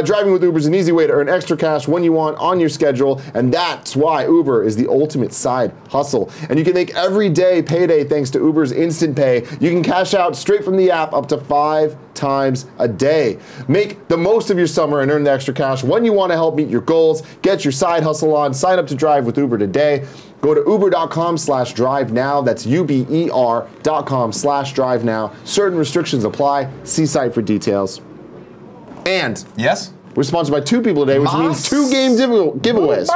driving with Uber is an easy way to earn extra cash when you want on your schedule, and that's why Uber is the ultimate side hustle. And you can make every day payday thanks to Uber's Instant Pay. You can cash out straight from the app up to 5 times a day. Make the most of your summer and earn the extra cash when you want to help meet your goals. Get your side hustle on. Sign up to drive with Uber today. Go to uber.com/drive now. That's uber.com/drive now. Certain restrictions apply. See site for details. And yes, we're sponsored by 2 people today, which means 2 game giveaways.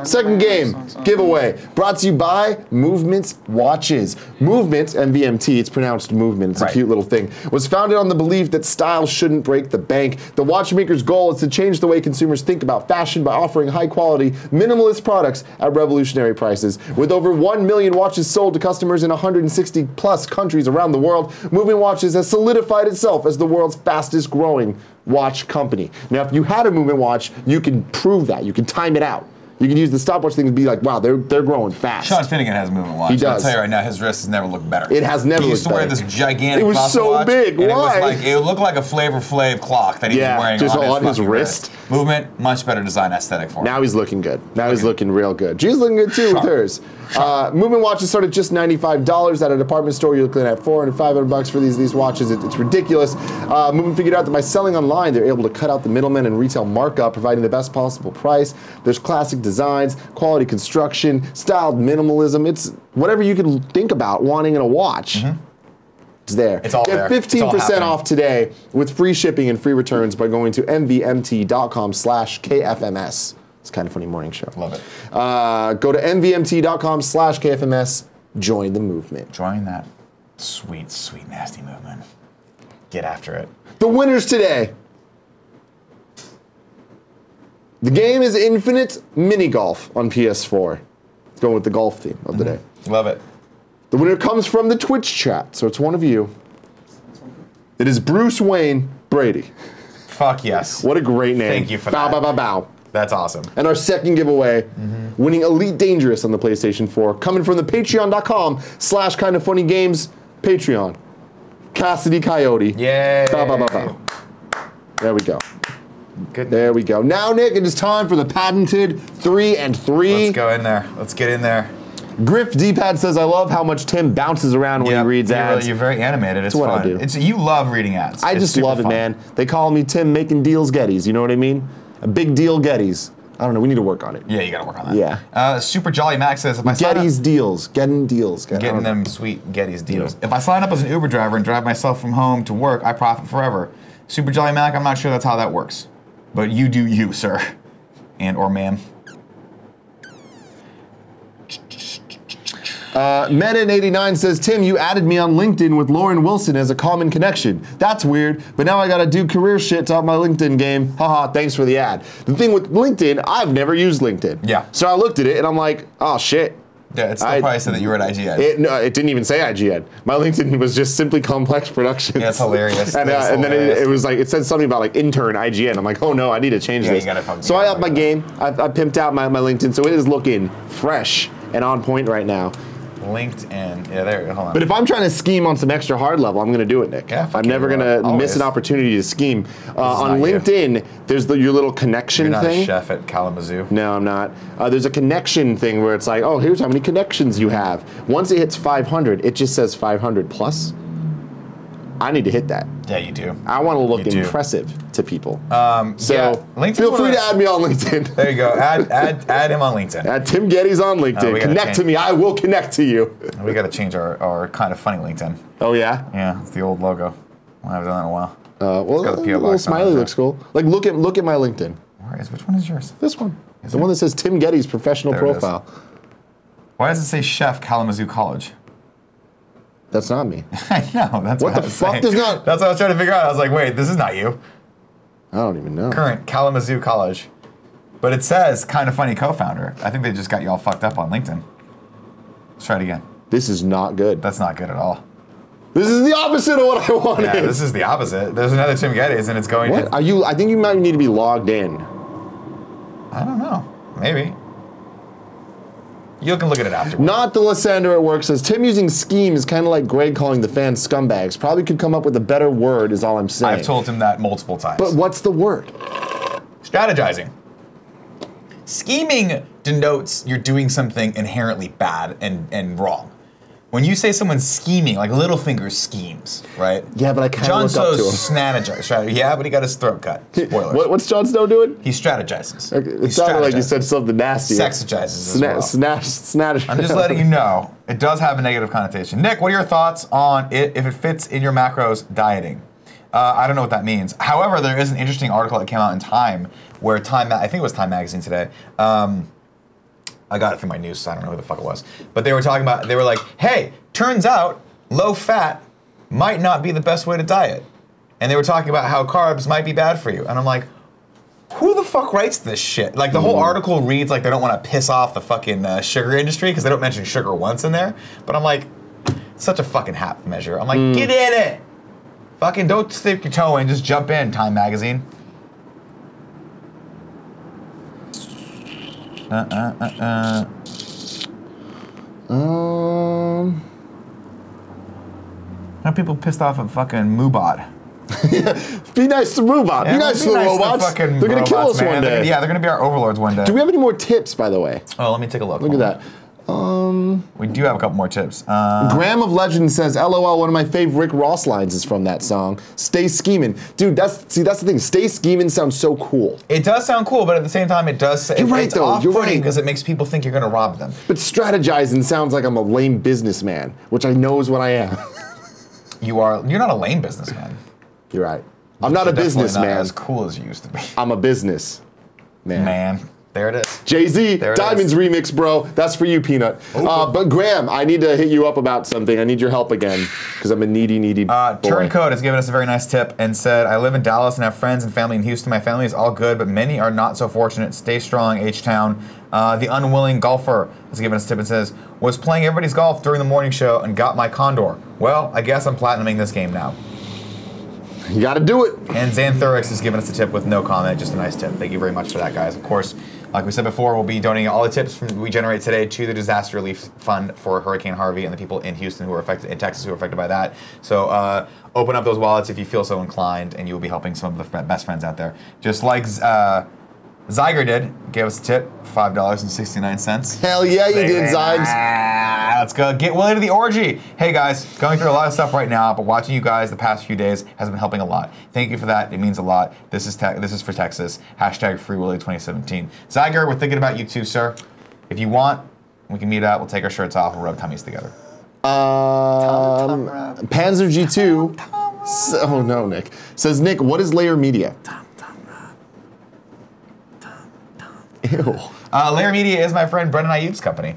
Second game giveaway brought to you by Movement Watches. Movement, MVMT, it's pronounced movement, it's a cute little thing, was founded on the belief that style shouldn't break the bank. The watchmaker's goal is to change the way consumers think about fashion by offering high quality, minimalist products at revolutionary prices. With over 1 million watches sold to customers in 160 plus countries around the world, Movement Watches has solidified itself as the world's fastest growing watch company. Now, if you had a Movement watch, you can prove that. You can time it out. You can use the stopwatch thing to be like, wow, they're growing fast. Sean Finnegan has a Movement watch. He does. I'll tell you right now, his wrist has never looked better. It has never He looked used to wear better. this gigantic It was so watch, big. and Why? It looked like a Flavor Flav clock that he was wearing just on his fucking wrist. Movement, much better design aesthetic for him. Now he's looking good. Now he's looking real good. She's looking good too with hers. Movement watches start at just $95 at a department store. You're looking at $400, $500 for these watches. It's ridiculous. Movement figured out that by selling online, they're able to cut out the middlemen and retail markup, providing the best possible price. There's classic designs, quality construction, styled minimalism. It's whatever you can think about wanting in a watch. It's there. It's all there. Get 15% It's all off today with free shipping and free returns by going to mvmt.com/KFMS. It's Kind of Funny Morning Show. Love it. Go to mvmt.com/KFMS. Join the movement. Join that sweet, sweet, nasty movement. Get after it. The winners today. The game is Infinite Mini Golf on PS4. Let's go with the golf theme of the day. Love it. The winner comes from the Twitch chat, so it's one of you. It is Bruce Wayne Brady. Fuck yes. What a great name. Thank you for bow, that. Bow, bow, bow. That's awesome. And our second giveaway, winning Elite Dangerous on the PlayStation 4, coming from the patreon.com/kindoffunnygames Patreon. Cassidy Coyote. Yay. Bow, bow, bow, bow. There we go. Good. There we go. Now, Nick, it is time for the patented 3 and 3. Let's go in there. Let's get in there. Griff D-Pad says, I love how much Tim bounces around when he reads ads. You're very animated. It's what fun. I do. You love reading ads. I just love it, man. They call me Tim making deals Gettys. You know what I mean? A big deal Gettys. I don't know. We need to work on it. Yeah, you got to work on that. Yeah. Super Jolly Max says, if I sign Gettys up, deals. Getting deals. getting them sweet Gettys deals. If I sign up as an Uber driver and drive myself from home to work, I profit forever. Super Jolly Mac, I'm not sure that's how that works. But you do you, sir. And or ma'am. Meta89 says, Tim, you added me on LinkedIn with Lauren Wilson as a common connection. That's weird, but now I gotta do career shit to up my LinkedIn game. Haha, thanks for the ad. The thing with LinkedIn, I've never used LinkedIn. Yeah. So I looked at it and I'm like, oh shit. Yeah, it still probably said that you were at IGN. No, it didn't even say IGN. My LinkedIn was just simply Complex Productions. Yeah, it's hilarious. And then it was like, it said something about like intern IGN. I'm like, oh no, I need to change this. You gotta fucking so I upped my game. I pimped out my LinkedIn, so it is looking fresh and on point right now. LinkedIn. Yeah, there. Hold on. But if I'm trying to scheme on some extra hard level, I'm going to do it, Nick. Yeah, I'm never going to miss an opportunity to scheme. On LinkedIn, there's your little connection You're not thing. a chef at Kalamazoo. No, I'm not. There's a connection thing where it's like, oh, here's how many connections you have. Once it hits 500, it just says 500 plus. I need to hit that. Yeah, you do. I want to look impressive to people. Yeah, feel free to add me on LinkedIn. There you go. Add him on LinkedIn. Add Tim Gettys on LinkedIn. Connect to me. I will connect to you. We got to change our kind of funny LinkedIn. Oh yeah. Yeah, it's the old logo. I haven't done that in a while. Well, got the PO little box smiley looks cool. Like look at my LinkedIn. Which one is yours? This one. The one that says Tim Gettys professional There it is. profile. Why does it say Chef Kalamazoo College? That's not me. I know. That's What what the I was fuck saying. does not- That's what I was trying to figure out. I was like, wait, this is not you. I don't even know. Current Kalamazoo College. But it says kind of funny co-founder. I think they just got you all fucked up on LinkedIn. Let's try it again. This is not good. That's not good at all. This is the opposite of what I wanted. Yeah, this is the opposite. There's another Tim Gettys, and it's going. What are you? I think you might need to be logged in. I don't know. Maybe. You can look at it after. Not the Lysander at work says Tim using scheme is kind of like Greg calling the fans scumbags. Probably could come up with a better word. Is all I'm saying. I've told him that multiple times. But what's the word? Strategizing. Scheming denotes you're doing something inherently bad and wrong. When you say someone's scheming, like Littlefinger schemes, right? Yeah, but I kind Jon of look up to him. Snow's strategy. Yeah, but he got his throat cut. Spoilers. What's Jon Snow doing? He strategizes. Okay, it He sounded like you strategizes. said something nasty. Sexagizes as well. Snatch. I'm just letting you know, it does have a negative connotation. Nick, what are your thoughts on it if it fits in your macros dieting? I don't know what that means. However, there is an interesting article that came out in Time, where I think it was Time Magazine today. I got it from my news, so I don't know who the fuck it was. But they were talking about, they were like, hey, turns out low fat might not be the best way to diet. And they were talking about how carbs might be bad for you. And I'm like, who the fuck writes this shit? Like, the whole article reads like they don't want to piss off the fucking sugar industry because they don't mention sugar once in there. But I'm like, such a fucking half measure. I'm like, get in it. Fucking don't stick your toe in, just jump in, Time Magazine. How people pissed off at fucking Moobot? Be nice to Moobot. Be nice to the robots. fucking They're gonna kill robots, us man. one They're day. gonna- yeah, they're gonna be our overlords one day. Do we have any more tips, by the way? Oh, let me take a look. Look at that. We do have a couple more tips. Graham of Legend says, LOL, one of my favorite Rick Ross lines is from that song. Stay scheming. Dude, that's the thing. Stay scheming sounds so cool. It does sound cool, but at the same time, it does. You're right, it's though. You're right. because it makes people think you're gonna rob them. But strategizing sounds like I'm a lame businessman, which I know is what I am. You're not a lame businessman. You're right. I'm not a You're definitely businessman. Not as cool as you used to be. I'm a business man. There it is. Jay-Z, There it Diamonds is. remix, bro. That's for you, Peanut. But Graham, I need to hit you up about something. I need your help again, because I'm a needy boy. Turncoat has given us a very nice tip and said, I live in Dallas and have friends and family in Houston. My family is all good, but many are not so fortunate. Stay strong, H-Town. The Unwilling Golfer has given us a tip and says, was playing everybody's golf during the morning show and got my Condor. Well, I guess I'm platinuming this game now. You got to do it. And Xanthurix has given us a tip with no comment, just a nice tip. Thank you very much for that, guys. Of course, like we said before, we'll be donating all the tips we generate today to the Disaster Relief Fund for Hurricane Harvey and the people in Houston who are affected, in Texas who are affected by that. So open up those wallets if you feel so inclined, and you will be helping some of the best friends out there. Just like Zyger did, gave us a tip, $5.69. Hell yeah, you did, Zygs. Let's go get Willie to the orgy. Hey guys, going through a lot of stuff right now, but watching you guys the past few days has been helping a lot. Thank you for that. It means a lot. This is for Texas. Hashtag Free Willie 2017. Zyger, we're thinking about you too, sir. If you want, we can meet up. We'll take our shirts off. We'll rub tummies together. Panzer G2. Oh no, Nick. Says, Nick, what is Layer Media? Ew. Layer Media is my friend Brendan Ayub's company.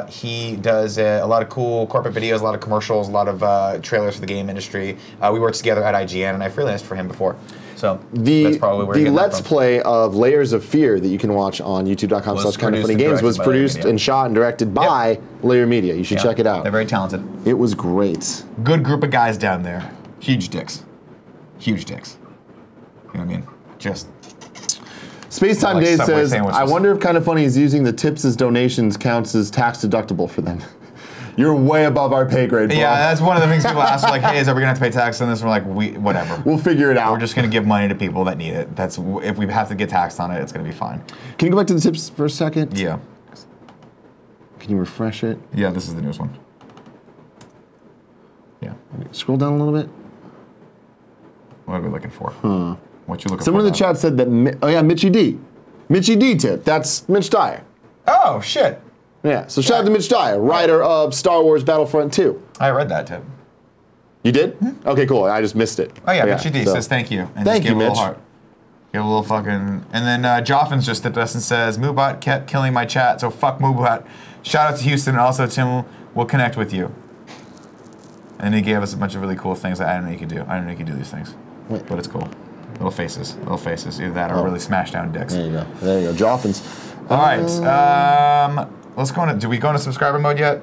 He does a lot of cool corporate videos, a lot of commercials, a lot of trailers for the game industry. We worked together at IGN, and I freelanced for him before. So that's probably where the Let's Play of Layers of Fear that you can watch on youtube.com/kindoffunnygames was produced and shot and directed by Layer Media. You should check it out. They're very talented. It was great. Good group of guys down there. Huge dicks. Huge dicks. You know what I mean? Just... Spacetime like Days Subway says, sandwiches. I wonder if Kind of Funny is using the tips as donations counts as tax deductible for them. You're way above our pay grade, bro. Yeah, that's one of the things people ask, like, hey, are we going to have to pay tax on this? We're like, whatever. We'll figure it out. We're just going to give money to people that need it. That's if we have to get taxed on it, it's going to be fine. Can you go back to the tips for a second? Yeah. Can you refresh it? Yeah, this is the newest one. Yeah. Scroll down a little bit. What are we looking for? What you looking Someone for? in the chat said that, Mitchie D. Mitchie D tip. That's Mitch Dyer. Oh, shit. Yeah, so shout out to Mitch Dyer, writer of Star Wars Battlefront 2. I read that tip. You did? Okay, cool. I just missed it. Oh, yeah, Mitchie D says thank you. And Thank just you, gave a Mitch. little heart. Get a little fucking... And then Joffin's just tipped us and says, Moobot kept killing my chat, so fuck Moobot. Shout out to Houston, and also Tim will connect with you. And he gave us a bunch of really cool things that I didn't know you could do. I didn't know you could do these things. Wait. But it's cool. Little faces. Either that or really smash down dicks. There you go. There you go. Joffins. All right. Let's go into... Do we go into subscriber mode yet?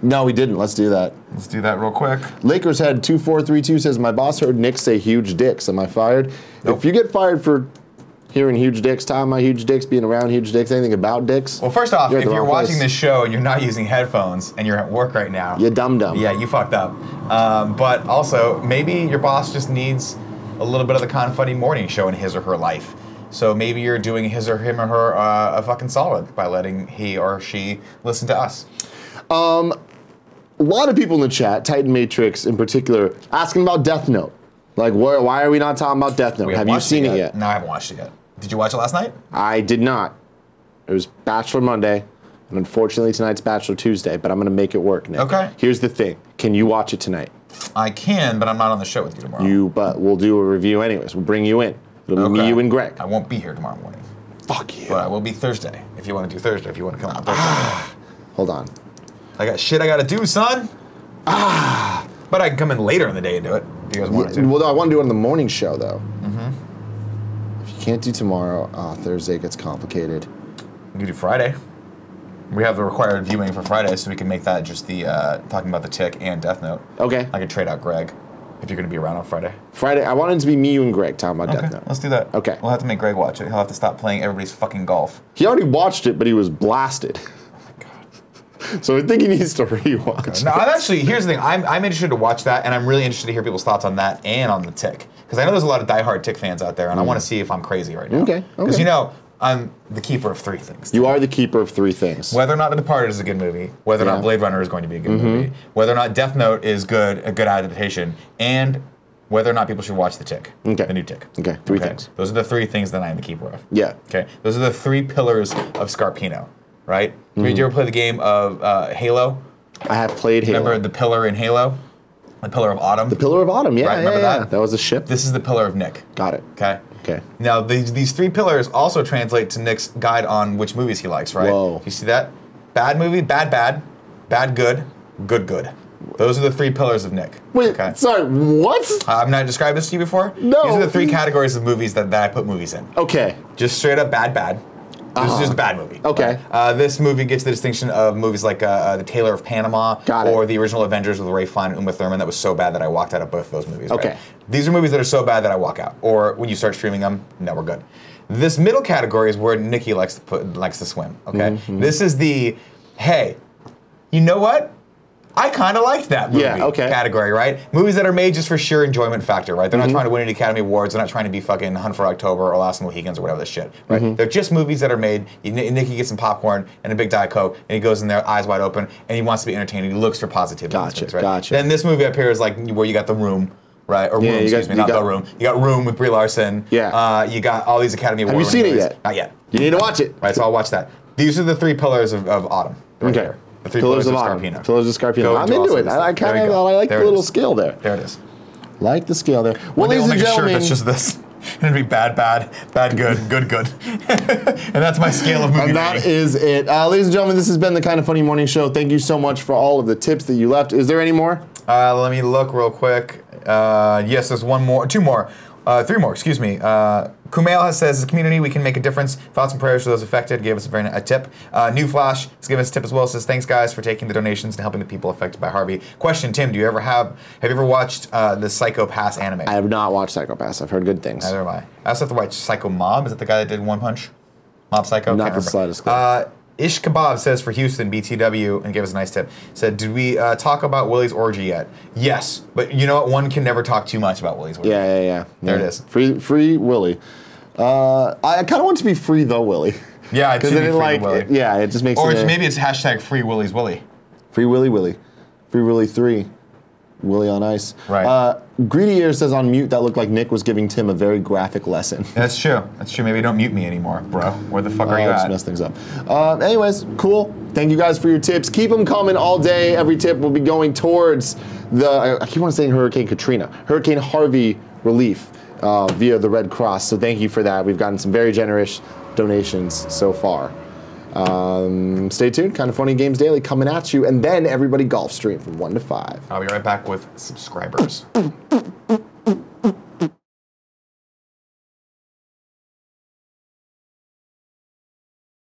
No, we didn't. Let's do that. Let's do that real quick. Lakers Head 2432 says, my boss heard Nick say huge dicks. Am I fired? Nope. If you get fired for hearing huge dicks, talking about huge dicks, being around huge dicks, anything about dicks. Well, first off, if you're watching place. this show and you're not using headphones and you're at work right now, You dum-dum. Yeah, you fucked up. But also, maybe your boss just needs a little bit of the Confetti Morning Show in his or her life. So maybe you're doing him or her a fucking solid by letting he or she listen to us. A lot of people in the chat, Titan Matrix in particular, asking about Death Note. Like, why are we not talking about Death Note? Have you seen it yet? No, I haven't watched it yet. Did you watch it last night? I did not. It was Bachelor Monday, and unfortunately tonight's Bachelor Tuesday, but I'm going to make it work, Nick. Okay. Here's the thing. Can you watch it tonight? I can, but I'm not on the show with you tomorrow. But we'll do a review anyways. We'll bring you in. It'll be me, you, and Greg. I won't be here tomorrow morning. Fuck you. But I will be Thursday, if you want to do Thursday, if you want to come on Thursday. Hold on. I got shit I got to do, son. But I can come in later in the day and do it, if you guys want to. Well, no, I want to do it on the morning show, though. If you can't do tomorrow, Thursday gets complicated. We can do Friday. We have the required viewing for Friday, so we can make that just the talking about the Tick and Death Note. Okay. I could trade out Greg if you're going to be around on Friday. Friday, I want it to be me, you, and Greg talking about Death Note. Let's do that. Okay. We'll have to make Greg watch it. He'll have to stop playing everybody's fucking golf. He already watched it, but he was blasted. So I think he needs to rewatch. No, I'm actually, here's the thing. I'm interested to watch that, and I'm really interested to hear people's thoughts on that and on the Tick. Because I know there's a lot of diehard Tick fans out there, and I want to see if I'm crazy right now. Okay. Because you know, I'm the keeper of three things. You are the keeper of three things. Whether or not The Departed is a good movie, whether or not Blade Runner is going to be a good movie, whether or not Death Note is a good adaptation, and whether or not people should watch the Tick. Okay. The new Tick. Okay, three things. Those are the three things that I am the keeper of. Yeah. Okay. Those are the three pillars of Scarpino, right? Did you ever play the game of Halo? I have played Halo. Remember the pillar in Halo? The Pillar of Autumn? The Pillar of Autumn, yeah, Right, remember yeah. that? That was a ship. This is the Pillar of Nick. Got it. Okay? Okay. Now, these three pillars also translate to Nick's guide on which movies he likes, right? Whoa. You see that? Bad movie, bad, good, good. Those are the three pillars of Nick. Wait, sorry, what? I've not described this to you before? No. These are the three categories of movies that I put movies in. Okay. Just straight up bad. This is just a bad movie. Okay. This movie gets the distinction of movies like The Tailor of Panama or the original Avengers with Ray Fine and Uma Thurman that was so bad that I walked out of both those movies. Okay. Right? These are movies that are so bad that I walk out. Or when you start streaming them, no, we're good. This middle category is where Nikki likes to swim. Okay. This is the, hey, you know what? I kind of liked that movie category, right? Movies that are made just for sheer enjoyment factor, right? They're not trying to win any Academy Awards. They're not trying to be fucking Hunt for October or Last Mohicans or whatever this shit, right? They're just movies that are made. Nicky gets some popcorn and a big Diet Coke, and he goes in there, eyes wide open, and he wants to be entertained. He looks for positivity. Gotcha. Then this movie up here is like where you got The Room, right? Or Room, excuse me, not The Room. You got Room with Brie Larson. Yeah. You got all these Academy Awards. Have you seen it yet? Not yet. You need to watch it. Right, so I'll watch that. These are the three pillars of Autumn. Right Okay. there. The three Pillars of Scarpino. Autumn. Pillars of Scarpino. Go I'm do into also it. this I thing. I like There the it little is. scale there. There it is. Like the scale there. Well, One day ladies we'll and make a shirt gentlemen. that's just this. It'll be bad, good. And that's my scale of movie And that is it. Ladies and gentlemen, this has been the Kind of Funny Morning Show. Thank you so much for all of the tips that you left. Is there any more? Let me look real quick. Yes, there's three more, excuse me. Kumail says, as a community, we can make a difference. Thoughts and prayers for those affected. Gave us a tip. New Flash has given us a tip as well. Says, thanks guys for taking the donations and helping the people affected by Harvey. Question, Tim, have you ever watched the Psycho Pass anime? I have not watched Psycho Pass. I've heard good things. Neither have I. I also have to watch Psycho Mob. Is that the guy that did One Punch? Mob Psycho? Not the slightest clue. Ish Kebab says for Houston, BTW, and gave us a nice tip. Said, did we talk about Willie's orgy yet? Yes, but you know what? One can never talk too much about Willie's orgy. Yeah. There it is. Free Willie. I kind of want to be free though Willie. Yeah, it should be free Willie. Yeah, it just makes or it. Maybe it's hashtag Free Willie's Willie. Free Willie. Free Willie 3. Willie on ice. Right. Greedy Ear says on mute that looked like Nick was giving Tim a very graphic lesson. That's true. Maybe don't mute me anymore, bro. Where the fuck are you Just at? mess things up. Anyways, cool. Thank you guys for your tips. Keep them coming all day. Every tip will be going towards I keep on saying Hurricane Katrina. Hurricane Harvey relief. via the Red Cross. So thank you for that. We've gotten some very generous donations so far. Stay tuned. Kind of Funny Games Daily coming at you, and then everybody golf stream from 1 to 5. I'll be right back with subscribers.